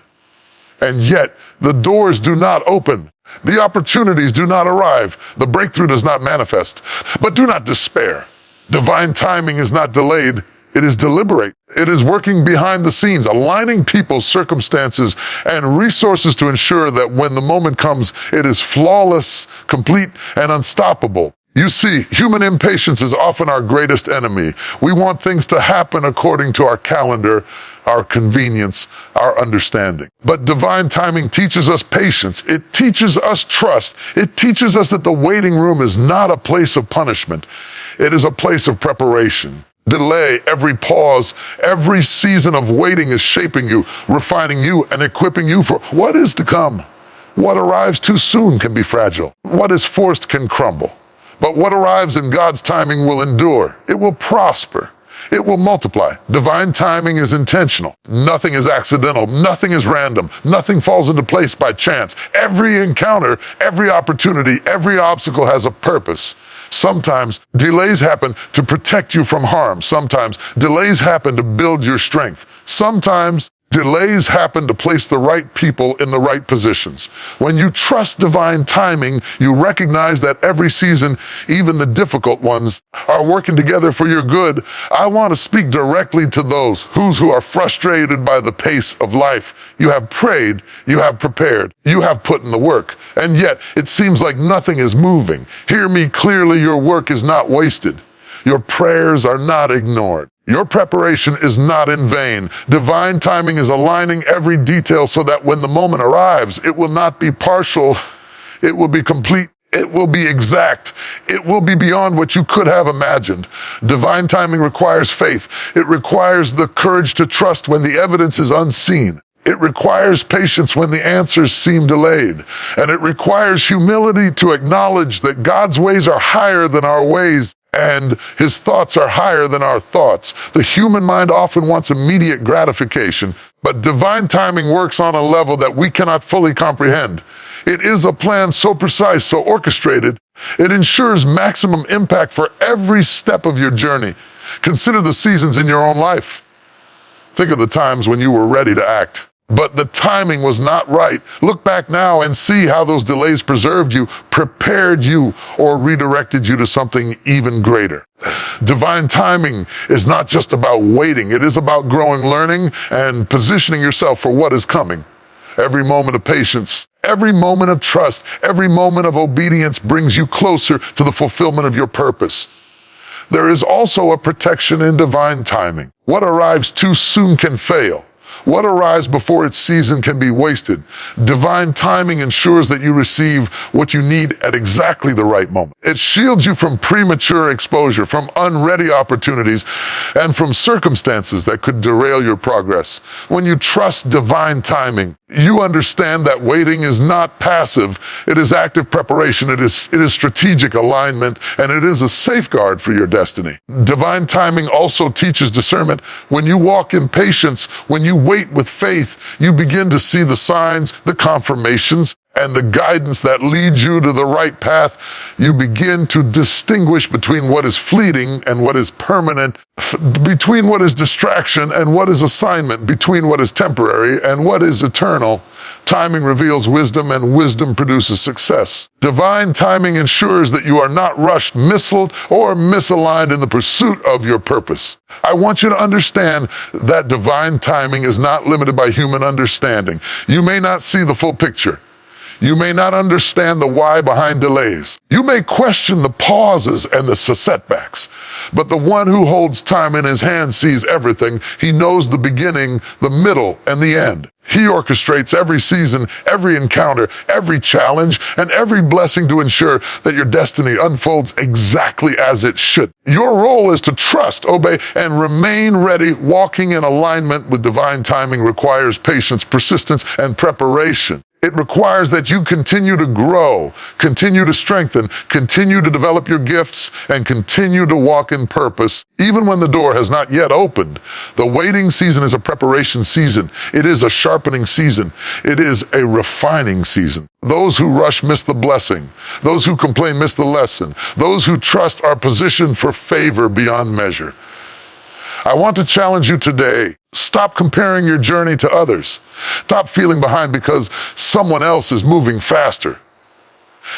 And yet, the doors do not open. The opportunities do not arrive. The breakthrough does not manifest. But do not despair. Divine timing is not delayed. It is deliberate. It is working behind the scenes, aligning people's circumstances and resources to ensure that when the moment comes, it is flawless, complete, and unstoppable. You see, human impatience is often our greatest enemy. We want things to happen according to our calendar, our convenience, our understanding. But divine timing teaches us patience. It teaches us trust. It teaches us that the waiting room is not a place of punishment. It is a place of preparation. Delay, every pause, every season of waiting is shaping you, refining you, and equipping you for what is to come. What arrives too soon can be fragile. What is forced can crumble. But what arrives in God's timing will endure. It will prosper. It will multiply. Divine timing is intentional. Nothing is accidental. Nothing is random. Nothing falls into place by chance. Every encounter, every opportunity, every obstacle has a purpose. Sometimes delays happen to protect you from harm. Sometimes delays happen to build your strength. Sometimes delays happen to place the right people in the right positions. When you trust divine timing, you recognize that every season, even the difficult ones, are working together for your good. I want to speak directly to those who are frustrated by the pace of life. You have prayed, you have prepared, you have put in the work, and yet it seems like nothing is moving. Hear me clearly, your work is not wasted. Your prayers are not ignored. Your preparation is not in vain. Divine timing is aligning every detail so that when the moment arrives, it will not be partial, it will be complete, it will be exact, it will be beyond what you could have imagined. Divine timing requires faith. It requires the courage to trust when the evidence is unseen. It requires patience when the answers seem delayed. And it requires humility to acknowledge that God's ways are higher than our ways, and his thoughts are higher than our thoughts. The human mind often wants immediate gratification, but divine timing works on a level that we cannot fully comprehend. It is a plan so precise, so orchestrated, it ensures maximum impact for every step of your journey. Consider the seasons in your own life. Think of the times when you were ready to act, but the timing was not right. Look back now and see how those delays preserved you, prepared you, or redirected you to something even greater. Divine timing is not just about waiting. It is about growing, learning, and positioning yourself for what is coming. Every moment of patience, every moment of trust, every moment of obedience brings you closer to the fulfillment of your purpose. There is also a protection in divine timing. What arrives too soon can fail. What arrives before its season can be wasted. Divine timing ensures that you receive what you need at exactly the right moment. It shields you from premature exposure, from unready opportunities, and from circumstances that could derail your progress. When you trust divine timing, you understand that waiting is not passive. It is active preparation. It is strategic alignment, and it is a safeguard for your destiny. Divine timing also teaches discernment. When you walk in patience, when you wait with faith, you begin to see the signs, the confirmations, and the guidance that leads you to the right path. You begin to distinguish between what is fleeting and what is permanent, between what is distraction and what is assignment, between what is temporary and what is eternal. Timing reveals wisdom, and wisdom produces success. Divine timing ensures that you are not rushed, misled, or misaligned in the pursuit of your purpose. I want you to understand that divine timing is not limited by human understanding. You may not see the full picture. You may not understand the why behind delays. You may question the pauses and the setbacks. But the one who holds time in his hand sees everything. He knows the beginning, the middle, and the end. He orchestrates every season, every encounter, every challenge, and every blessing to ensure that your destiny unfolds exactly as it should. Your role is to trust, obey, and remain ready. Walking in alignment with divine timing requires patience, persistence, and preparation. It requires that you continue to grow, continue to strengthen, continue to develop your gifts, and continue to walk in purpose, even when the door has not yet opened. The waiting season is a preparation season. It is a sharpening season. It is a refining season. Those who rush miss the blessing. Those who complain miss the lesson. Those who trust are positioned for favor beyond measure. I want to challenge you today. Stop comparing your journey to others. Stop feeling behind because someone else is moving faster.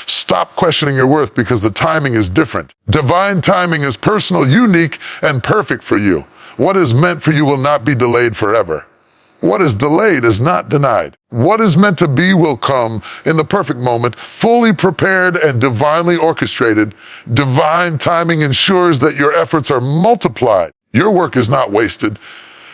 Stop questioning your worth because the timing is different. Divine timing is personal, unique, and perfect for you. What is meant for you will not be delayed forever. What is delayed is not denied. What is meant to be will come in the perfect moment, fully prepared and divinely orchestrated. Divine timing ensures that your efforts are multiplied. Your work is not wasted.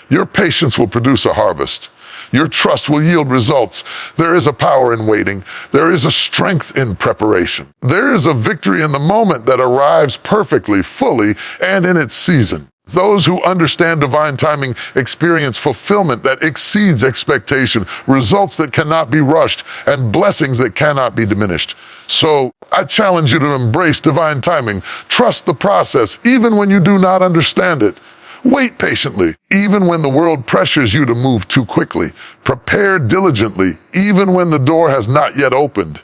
Your patience will produce a harvest. Your trust will yield results. There is a power in waiting. There is a strength in preparation. There is a victory in the moment that arrives perfectly, fully, and in its season. Those who understand divine timing experience fulfillment that exceeds expectation, results that cannot be rushed, and blessings that cannot be diminished. So I challenge you to embrace divine timing. Trust the process, even when you do not understand it. Wait patiently, even when the world pressures you to move too quickly. Prepare diligently, even when the door has not yet opened.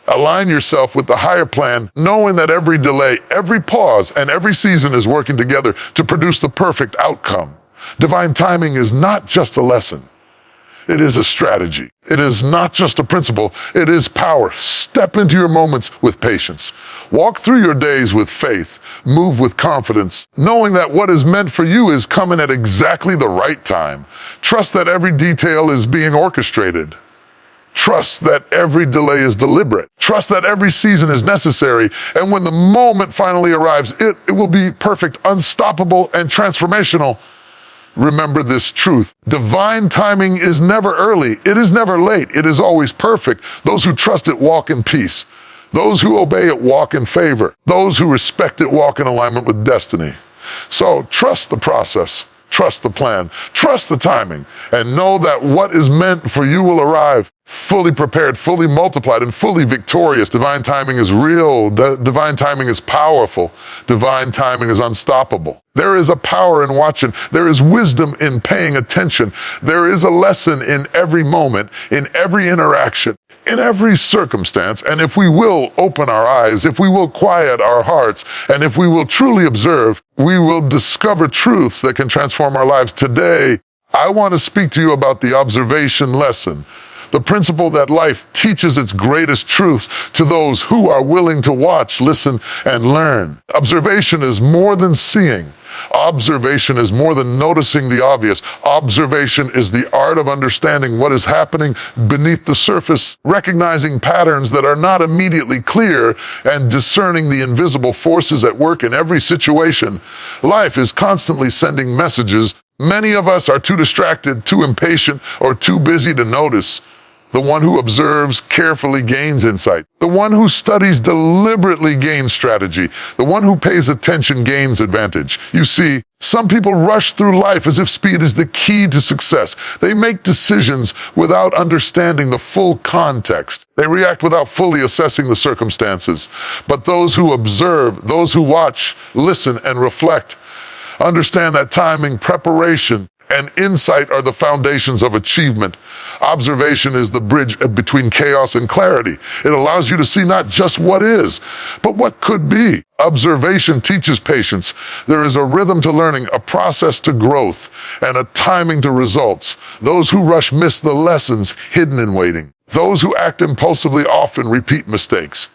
Align yourself with the higher plan, knowing that every delay, every pause, and every season is working together to produce the perfect outcome. Divine timing is not just a lesson. It is a strategy. It is not just a principle. It is power. Step into your moments with patience. Walk through your days with faith. Move with confidence, knowing that what is meant for you is coming at exactly the right time. Trust that every detail is being orchestrated. Trust that every delay is deliberate. Trust that every season is necessary. And when the moment finally arrives, it will be perfect, unstoppable, and transformational. Remember this truth. Divine timing is never early. It is never late. It is always perfect. Those who trust it walk in peace. Those who obey it walk in favor. Those who respect it walk in alignment with destiny. So trust the process. Trust the plan, trust the timing, and know that what is meant for you will arrive fully prepared, fully multiplied, and fully victorious. Divine timing is real. Divine timing is powerful. Divine timing is unstoppable. There is a power in watching. There is wisdom in paying attention. There is a lesson in every moment, in every interaction, in every circumstance. And if we will open our eyes, if we will quiet our hearts, and if we will truly observe, we will discover truths that can transform our lives. Today, I want to speak to you about the observation lesson, the principle that life teaches its greatest truths to those who are willing to watch, listen, and learn. Observation is more than seeing. Observation is more than noticing the obvious. Observation is the art of understanding what is happening beneath the surface, recognizing patterns that are not immediately clear, and discerning the invisible forces at work in every situation. Life is constantly sending messages. Many of us are too distracted, too impatient, or too busy to notice. The one who observes carefully gains insight. The one who studies deliberately gains strategy. The one who pays attention gains advantage. You see, some people rush through life as if speed is the key to success. They make decisions without understanding the full context. They react without fully assessing the circumstances. But those who observe, those who watch, listen, and reflect, understand that timing, preparation, and insight are the foundations of achievement. Observation is the bridge between chaos and clarity. It allows you to see not just what is, but what could be. Observation teaches patience. There is a rhythm to learning, a process to growth, and a timing to results. Those who rush miss the lessons hidden in waiting. Those who act impulsively often repeat mistakes.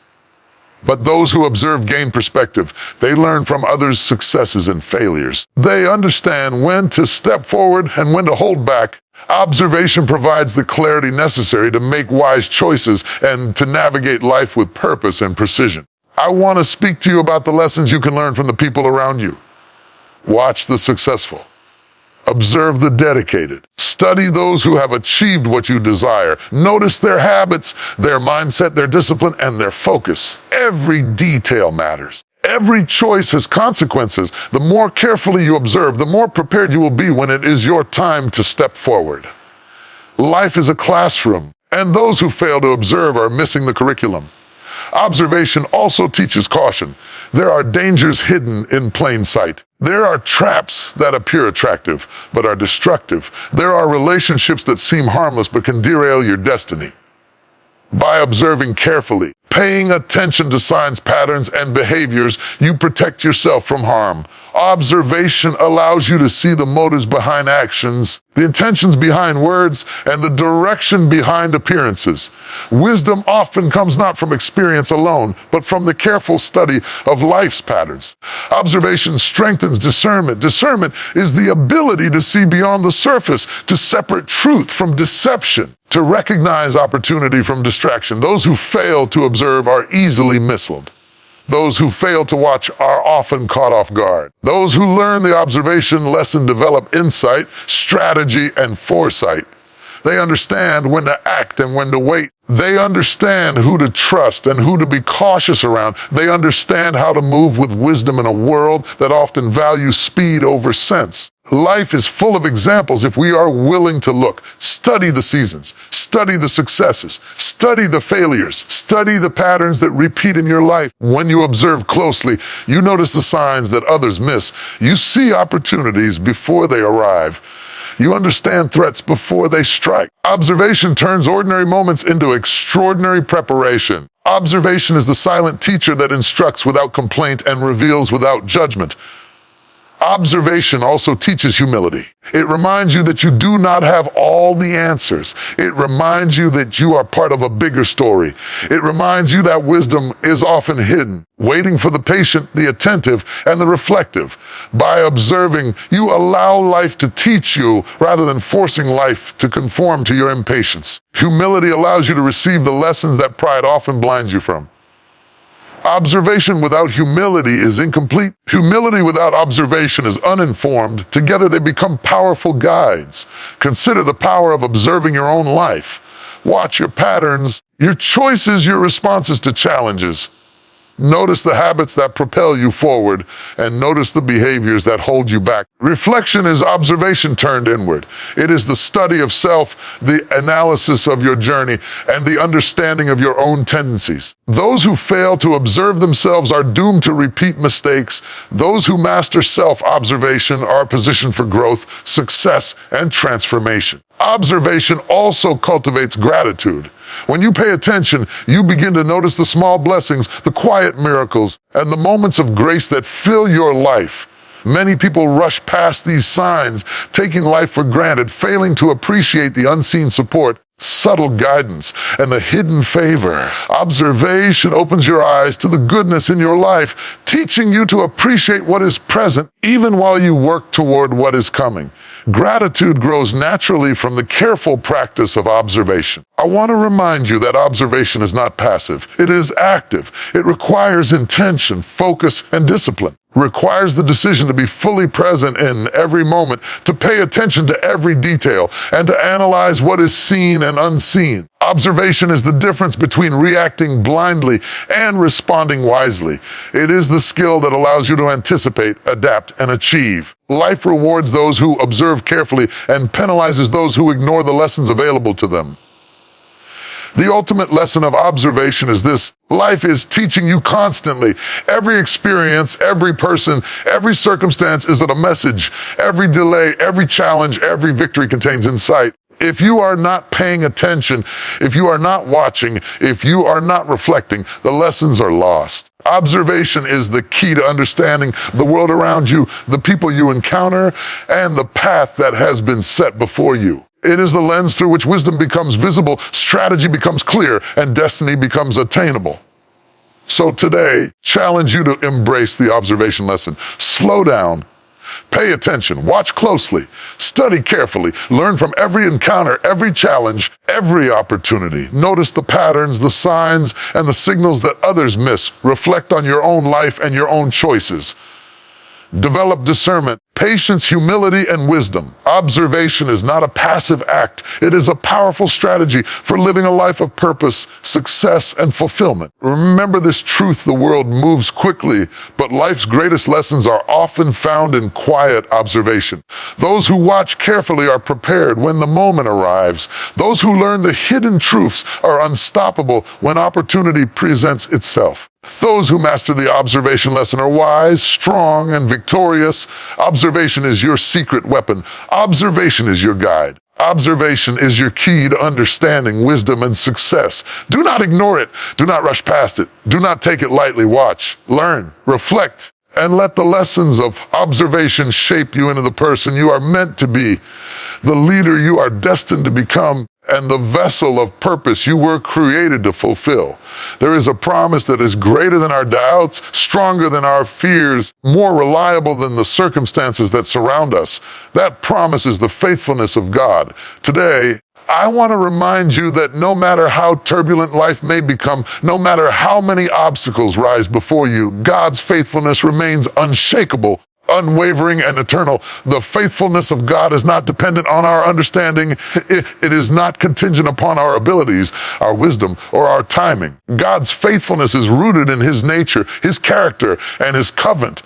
But those who observe gain perspective. They learn from others' successes and failures. They understand when to step forward and when to hold back. Observation provides the clarity necessary to make wise choices and to navigate life with purpose and precision. I want to speak to you about the lessons you can learn from the people around you. Watch the successful. Observe the dedicated. Study those who have achieved what you desire. Notice their habits, their mindset, their discipline, and their focus. Every detail matters. Every choice has consequences. The more carefully you observe, the more prepared you will be when it is your time to step forward. Life is a classroom, and those who fail to observe are missing the curriculum. Observation also teaches caution. There are dangers hidden in plain sight. There are traps that appear attractive, but are destructive. There are relationships that seem harmless, but can derail your destiny. By observing carefully, paying attention to signs, patterns, and behaviors, you protect yourself from harm. Observation allows you to see the motives behind actions, the intentions behind words, and the direction behind appearances. Wisdom often comes not from experience alone, but from the careful study of life's patterns. Observation strengthens discernment. Discernment is the ability to see beyond the surface, to separate truth from deception, to recognize opportunity from distraction. Those who fail to observe are easily misled. Those who fail to watch are often caught off guard. Those who learn the observation lesson develop insight, strategy, and foresight. They understand when to act and when to wait. They understand who to trust and who to be cautious around. They understand how to move with wisdom in a world that often values speed over sense. Life is full of examples if we are willing to look. Study the seasons, study the successes, study the failures, study the patterns that repeat in your life. When you observe closely, you notice the signs that others miss. You see opportunities before they arrive. You understand threats before they strike. Observation turns ordinary moments into extraordinary preparation. Observation is the silent teacher that instructs without complaint and reveals without judgment. Observation also teaches humility. It reminds you that you do not have all the answers. It reminds you that you are part of a bigger story. It reminds you that wisdom is often hidden, waiting for the patient, the attentive, and the reflective. By observing, you allow life to teach you rather than forcing life to conform to your impatience. Humility allows you to receive the lessons that pride often blinds you from. Observation without humility is incomplete. Humility without observation is uninformed. Together they become powerful guides. Consider the power of observing your own life. Watch your patterns, your choices, your responses to challenges. Notice the habits that propel you forward, and notice the behaviors that hold you back. Reflection is observation turned inward. It is the study of self, the analysis of your journey, and the understanding of your own tendencies. Those who fail to observe themselves are doomed to repeat mistakes. Those who master self-observation are positioned for growth, success, and transformation. Observation also cultivates gratitude. When you pay attention, you begin to notice the small blessings, the quiet miracles, and the moments of grace that fill your life. Many people rush past these signs, taking life for granted, failing to appreciate the unseen support, subtle guidance, and the hidden favor. Observation opens your eyes to the goodness in your life, teaching you to appreciate what is present even while you work toward what is coming. Gratitude grows naturally from the careful practice of observation. I want to remind you that observation is not passive. It is active. It requires intention, focus, and discipline. Requires the decision to be fully present in every moment, to pay attention to every detail, and to analyze what is seen and unseen. Observation is the difference between reacting blindly and responding wisely. It is the skill that allows you to anticipate, adapt, and achieve. Life rewards those who observe carefully and penalizes those who ignore the lessons available to them. The ultimate lesson of observation is this: life is teaching you constantly. Every experience, every person, every circumstance is a message. Every delay, every challenge, every victory contains insight. If you are not paying attention, if you are not watching, if you are not reflecting, the lessons are lost. Observation is the key to understanding the world around you, the people you encounter, and the path that has been set before you. It is the lens through which wisdom becomes visible, strategy becomes clear, and destiny becomes attainable. So today, challenge you to embrace the observation lesson. Slow down. Pay attention, watch closely, study carefully, learn from every encounter, every challenge, every opportunity. Notice the patterns, the signs, and the signals that others miss. Reflect on your own life and your own choices. Develop discernment, patience, humility, and wisdom. Observation is not a passive act. It is a powerful strategy for living a life of purpose, success, and fulfillment. Remember this truth: the world moves quickly, but life's greatest lessons are often found in quiet observation. Those who watch carefully are prepared when the moment arrives. Those who learn the hidden truths are unstoppable when opportunity presents itself. Those who master the observation lesson are wise, strong, and victorious. Observation is your secret weapon. Observation is your guide. Observation is your key to understanding, wisdom, and success. Do not ignore it. Do not rush past it. Do not take it lightly. Watch, learn, reflect, and let the lessons of observation shape you into the person you are meant to be, the leader you are destined to become, and the vessel of purpose you were created to fulfill. There is a promise that is greater than our doubts, stronger than our fears, more reliable than the circumstances that surround us. That promise is the faithfulness of God. Today, I want to remind you that no matter how turbulent life may become, no matter how many obstacles rise before you, God's faithfulness remains unshakable, unwavering, and eternal. The faithfulness of God is not dependent on our understanding. It is not contingent upon our abilities, our wisdom, or our timing. God's faithfulness is rooted in His nature, His character, and His covenant.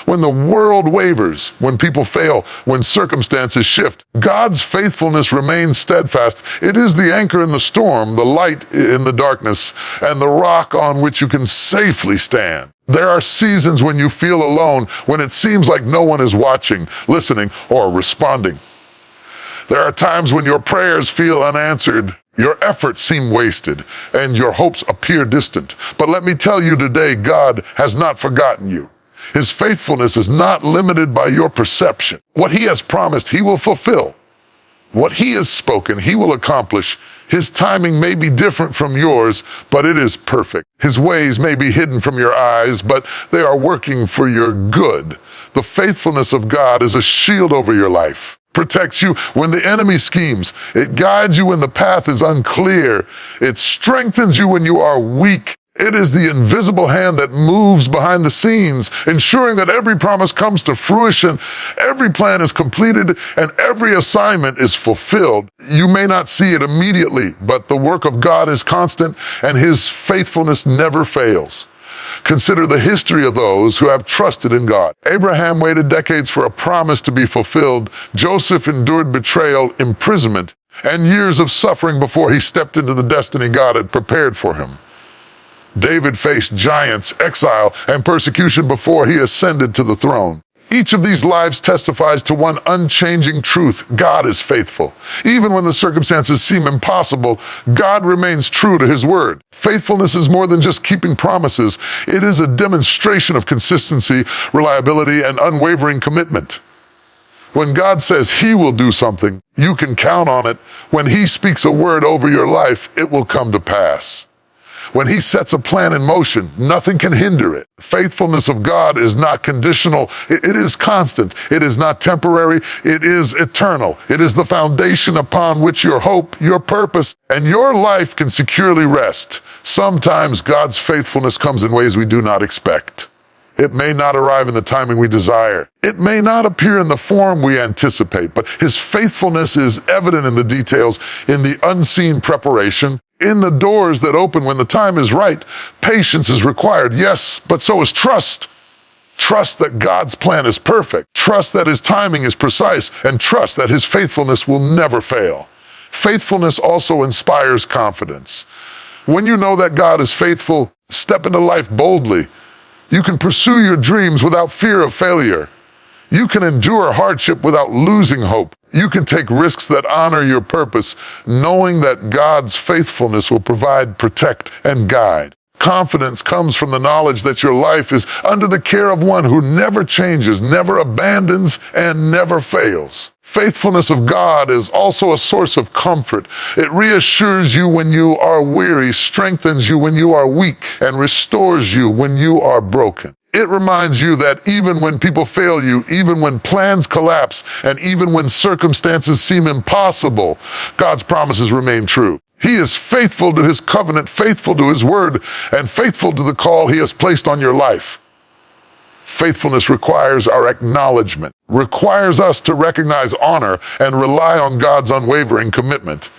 When the world wavers, when people fail, when circumstances shift, God's faithfulness remains steadfast. It is the anchor in the storm, the light in the darkness, and the rock on which you can safely stand. There are seasons when you feel alone, when it seems like no one is watching, listening, or responding. There are times when your prayers feel unanswered, your efforts seem wasted, and your hopes appear distant. But let me tell you today, God has not forgotten you. His faithfulness is not limited by your perception. What he has promised, he will fulfill. What he has spoken, he will accomplish. His timing may be different from yours, but it is perfect. His ways may be hidden from your eyes, but they are working for your good. The faithfulness of God is a shield over your life. Protects you when the enemy schemes. It guides you when the path is unclear. It strengthens you when you are weak. It is the invisible hand that moves behind the scenes, ensuring that every promise comes to fruition, every plan is completed, and every assignment is fulfilled. You may not see it immediately, but the work of God is constant, and his faithfulness never fails. Consider the history of those who have trusted in God. Abraham waited decades for a promise to be fulfilled. Joseph endured betrayal, imprisonment, and years of suffering before he stepped into the destiny God had prepared for him. David faced giants, exile, and persecution before he ascended to the throne. Each of these lives testifies to one unchanging truth: God is faithful. Even when the circumstances seem impossible, God remains true to his word. Faithfulness is more than just keeping promises. It is a demonstration of consistency, reliability, and unwavering commitment. When God says he will do something, you can count on it. When he speaks a word over your life, it will come to pass. When he sets a plan in motion, nothing can hinder it. Faithfulness of God is not conditional. It is constant. It is not temporary. It is eternal. It is the foundation upon which your hope, your purpose, and your life can securely rest. Sometimes God's faithfulness comes in ways we do not expect. It may not arrive in the timing we desire. It may not appear in the form we anticipate, but his faithfulness is evident in the details, in the unseen preparation, in the doors that open when the time is right. Patience is required, yes, but so is trust. Trust that God's plan is perfect. Trust that his timing is precise, and trust that his faithfulness will never fail. Faithfulness also inspires confidence. When you know that God is faithful, step into life boldly. You can pursue your dreams without fear of failure. You can endure hardship without losing hope. You can take risks that honor your purpose, knowing that God's faithfulness will provide, protect, and guide. Confidence comes from the knowledge that your life is under the care of one who never changes, never abandons, and never fails. Faithfulness of God is also a source of comfort. It reassures you when you are weary, strengthens you when you are weak, and restores you when you are broken. It reminds you that even when people fail you, even when plans collapse, and even when circumstances seem impossible, God's promises remain true. He is faithful to his covenant, faithful to his word, and faithful to the call he has placed on your life. Faithfulness requires our acknowledgement, requires us to recognize honor and rely on God's unwavering commitment.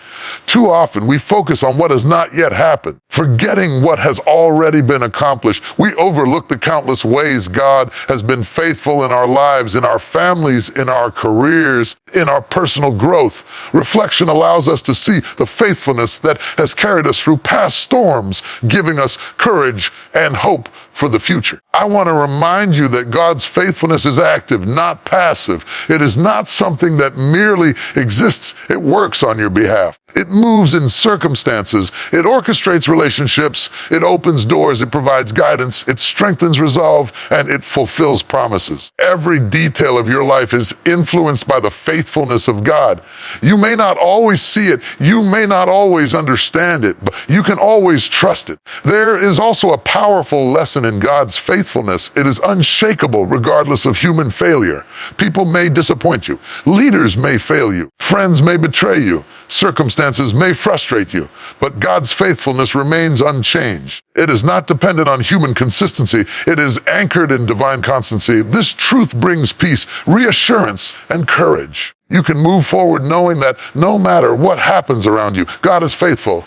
Too often we focus on what has not yet happened, forgetting what has already been accomplished. We overlook the countless ways God has been faithful in our lives, in our families, in our careers, in our personal growth. Reflection allows us to see the faithfulness that has carried us through past storms, giving us courage and hope for the future. I want to remind you that God's faithfulness is active, not passive. It is not something that merely exists. It works on your behalf. It moves in circumstances. It orchestrates relationships. It opens doors. It provides guidance. It strengthens resolve, and it fulfills promises. Every detail of your life is influenced by the faithfulness of God. You may not always see it. You may not always understand it, but you can always trust it. There is also a powerful lesson in God's faithfulness. It is unshakable regardless of human failure. People may disappoint you. Leaders may fail you. Friends may betray you. Circumstances may frustrate you, but God's faithfulness remains unchanged. It is not dependent on human consistency. It is anchored in divine constancy. This truth brings peace, reassurance, and courage. You can move forward knowing that no matter what happens around you, God is faithful.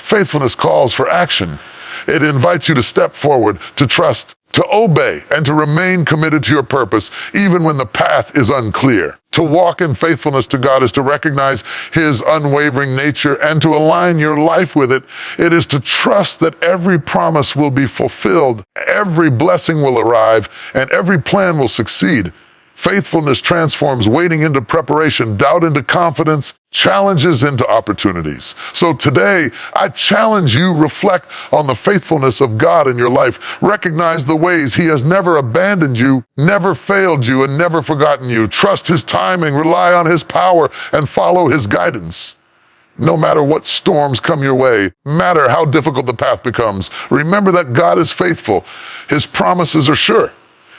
Faithfulness calls for action. It invites you to step forward, to trust, to obey, and to remain committed to your purpose, even when the path is unclear. To walk in faithfulness to God is to recognize his unwavering nature and to align your life with it. It is to trust that every promise will be fulfilled, every blessing will arrive, and every plan will succeed. Faithfulness transforms waiting into preparation, doubt into confidence, challenges into opportunities. So today, I challenge you, reflect on the faithfulness of God in your life. Recognize the ways He has never abandoned you, never failed you, and never forgotten you. Trust His timing, rely on His power, and follow His guidance. No matter what storms come your way, no matter how difficult the path becomes, remember that God is faithful. His promises are sure.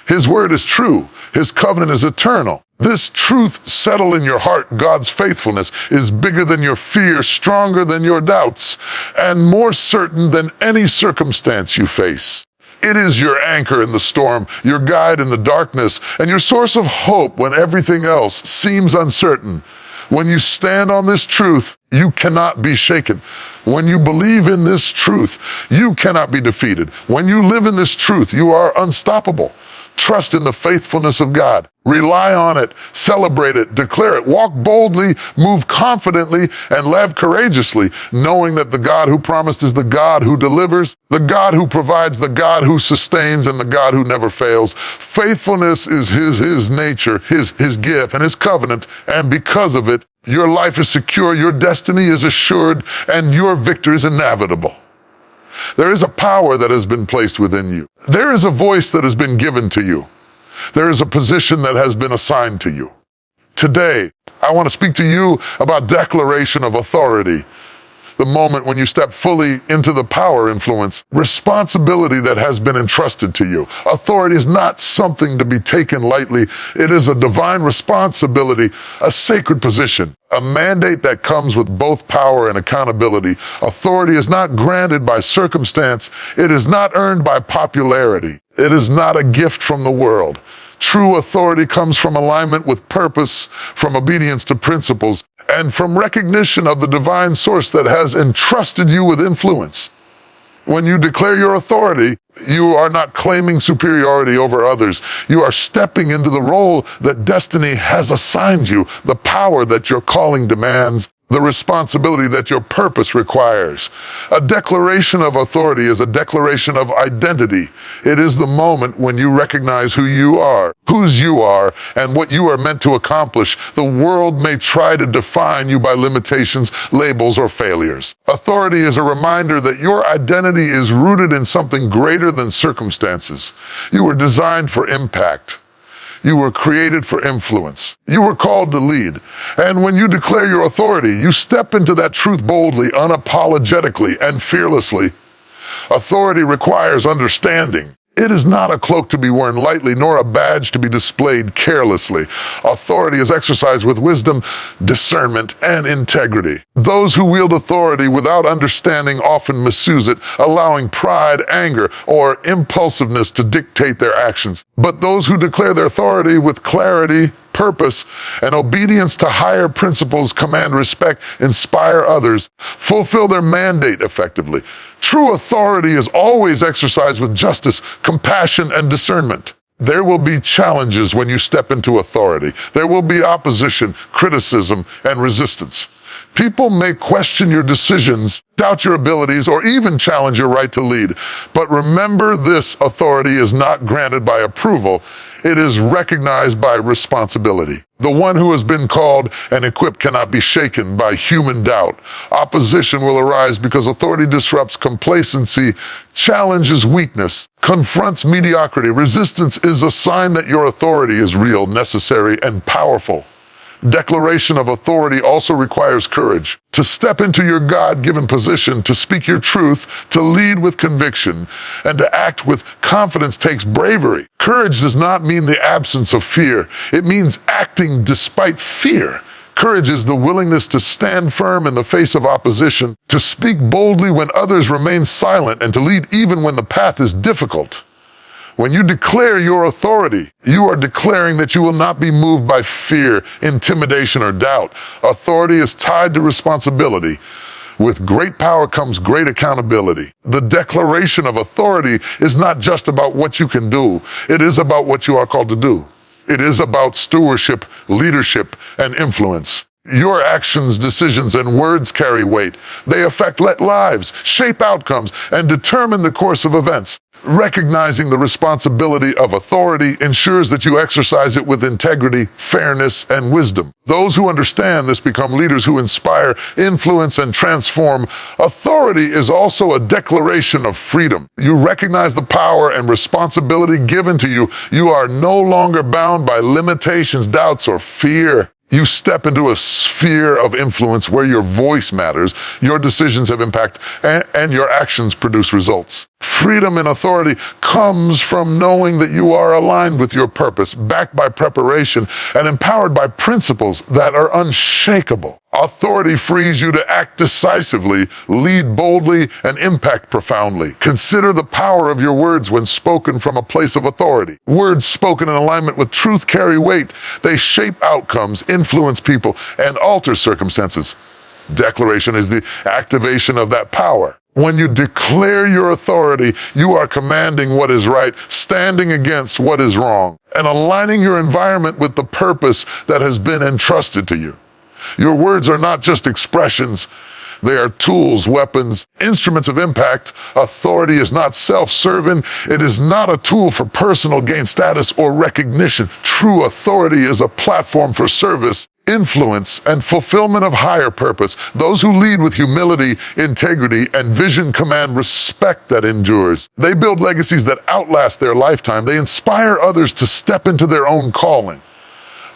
His word is true. His covenant is eternal. This truth settle in your heart. God's faithfulness is bigger than your fear, stronger than your doubts, and more certain than any circumstance you face. It is your anchor in the storm, your guide in the darkness, and your source of hope when everything else seems uncertain. When you stand on this truth, you cannot be shaken. When you believe in this truth, you cannot be defeated. When you live in this truth, you are unstoppable. Trust in the faithfulness of God. Rely on it, celebrate it, declare it, walk boldly, move confidently, and live courageously, knowing that the God who promised is the God who delivers, the God who provides, the God who sustains, and the God who never fails. Faithfulness is His nature, His gift, and His covenant, and because of it, your life is secure, your destiny is assured, and your victory is inevitable. There is a power that has been placed within you. There is a voice that has been given to you. There is a position that has been assigned to you. Today, I want to speak to you about declaration of authority. The moment when you step fully into the power influence, responsibility that has been entrusted to you. Authority is not something to be taken lightly. It is a divine responsibility, a sacred position, a mandate that comes with both power and accountability. Authority is not granted by circumstance. It is not earned by popularity. It is not a gift from the world. True authority comes from alignment with purpose, from obedience to principles, and from recognition of the divine source that has entrusted you with influence. When you declare your authority, you are not claiming superiority over others. You are stepping into the role that destiny has assigned you, the power that your calling demands, the responsibility that your purpose requires. A declaration of authority is a declaration of identity. It is the moment when you recognize who you are, whose you are, and what you are meant to accomplish. The world may try to define you by limitations, labels, or failures. Authority is a reminder that your identity is rooted in something greater than circumstances. You were designed for impact. You were created for influence. You were called to lead. And when you declare your authority, you step into that truth boldly, unapologetically, and fearlessly. Authority requires understanding. It is not a cloak to be worn lightly, nor a badge to be displayed carelessly. Authority is exercised with wisdom, discernment, and integrity. Those who wield authority without understanding often misuse it, allowing pride, anger, or impulsiveness to dictate their actions. But those who declare their authority with clarity, purpose, and obedience to higher principles command respect, inspire others, fulfill their mandate effectively. True authority is always exercised with justice, compassion, and discernment. There will be challenges when you step into authority. There will be opposition, criticism, and resistance. People may question your decisions, doubt your abilities, or even challenge your right to lead. But remember this, authority is not granted by approval. It is recognized by responsibility. The one who has been called and equipped cannot be shaken by human doubt. Opposition will arise because authority disrupts complacency, challenges weakness, confronts mediocrity. Resistance is a sign that your authority is real, necessary, and powerful. Declaration of authority also requires courage. To step into your God-given position, to speak your truth, to lead with conviction, and to act with confidence takes bravery. Courage does not mean the absence of fear. It means acting despite fear. Courage is the willingness to stand firm in the face of opposition, to speak boldly when others remain silent, and to lead even when the path is difficult. When you declare your authority, you are declaring that you will not be moved by fear, intimidation, or doubt. Authority is tied to responsibility. With great power comes great accountability. The declaration of authority is not just about what you can do. It is about what you are called to do. It is about stewardship, leadership, and influence. Your actions, decisions, and words carry weight. They affect lives, shape outcomes, and determine the course of events. Recognizing the responsibility of authority ensures that you exercise it with integrity, fairness, and wisdom. Those who understand this become leaders who inspire, influence, and transform. Authority is also a declaration of freedom. You recognize the power and responsibility given to you. You are no longer bound by limitations, doubts, or fear. You step into a sphere of influence where your voice matters, your decisions have impact, and your actions produce results. Freedom and authority comes from knowing that you are aligned with your purpose, backed by preparation, and empowered by principles that are unshakable. Authority frees you to act decisively, lead boldly, and impact profoundly. Consider the power of your words when spoken from a place of authority. Words spoken in alignment with truth carry weight. They shape outcomes, influence people, and alter circumstances. Declaration is the activation of that power. When you declare your authority, you are commanding what is right, standing against what is wrong, and aligning your environment with the purpose that has been entrusted to you. Your words are not just expressions. They are tools, weapons, instruments of impact. Authority is not self-serving. It is not a tool for personal gain, status, or recognition. True authority is a platform for service, influence, and fulfillment of higher purpose. Those who lead with humility, integrity, and vision command respect that endures. They build legacies that outlast their lifetime. They inspire others to step into their own calling.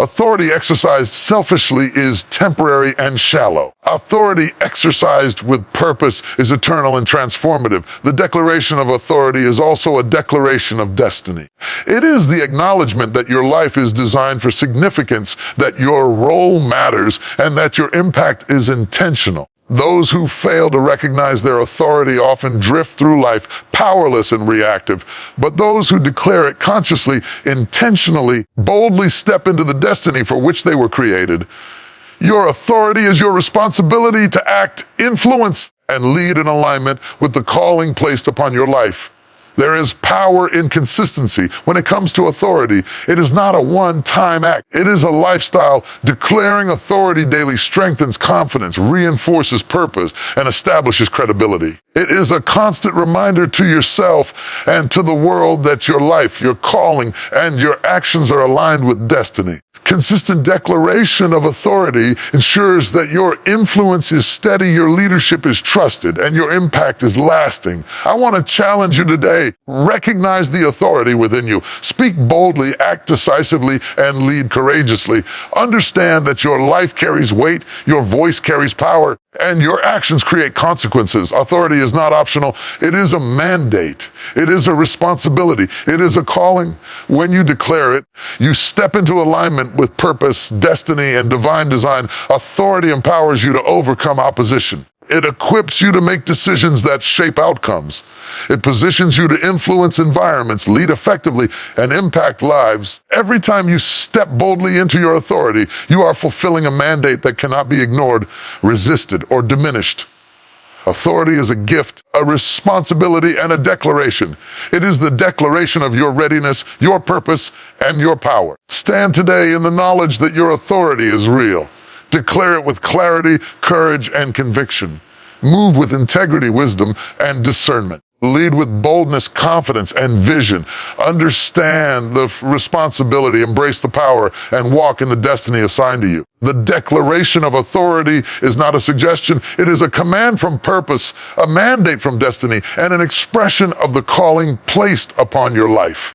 Authority exercised selfishly is temporary and shallow. Authority exercised with purpose is eternal and transformative. The declaration of authority is also a declaration of destiny. It is the acknowledgement that your life is designed for significance, that your role matters, and that your impact is intentional. Those who fail to recognize their authority often drift through life powerless and reactive, but those who declare it consciously, intentionally, boldly step into the destiny for which they were created. Your authority is your responsibility to act, influence, and lead in alignment with the calling placed upon your life. There is power in consistency. When it comes to authority, it is not a one-time act. It is a lifestyle. Declaring authority daily strengthens confidence, reinforces purpose, and establishes credibility. It is a constant reminder to yourself and to the world that your life, your calling, and your actions are aligned with destiny. Consistent declaration of authority ensures that your influence is steady, your leadership is trusted, and your impact is lasting. I want to challenge you today. Recognize the authority within you. Speak boldly, act decisively, and lead courageously. Understand that your life carries weight, your voice carries power, and your actions create consequences. Authority is not optional. It is a mandate. It is a responsibility. It is a calling. When you declare it, you step into alignment with purpose, destiny, and divine design. Authority empowers you to overcome opposition. It equips you to make decisions that shape outcomes. It positions you to influence environments, lead effectively, and impact lives. Every time you step boldly into your authority, you are fulfilling a mandate that cannot be ignored, resisted, or diminished. Authority is a gift, a responsibility, and a declaration. It is the declaration of your readiness, your purpose, and your power. Stand today in the knowledge that your authority is real. Declare it with clarity, courage, and conviction. Move with integrity, wisdom, and discernment. Lead with boldness, confidence, and vision. Understand the responsibility, embrace the power, and walk in the destiny assigned to you. The declaration of authority is not a suggestion. It is a command from purpose, a mandate from destiny, and an expression of the calling placed upon your life.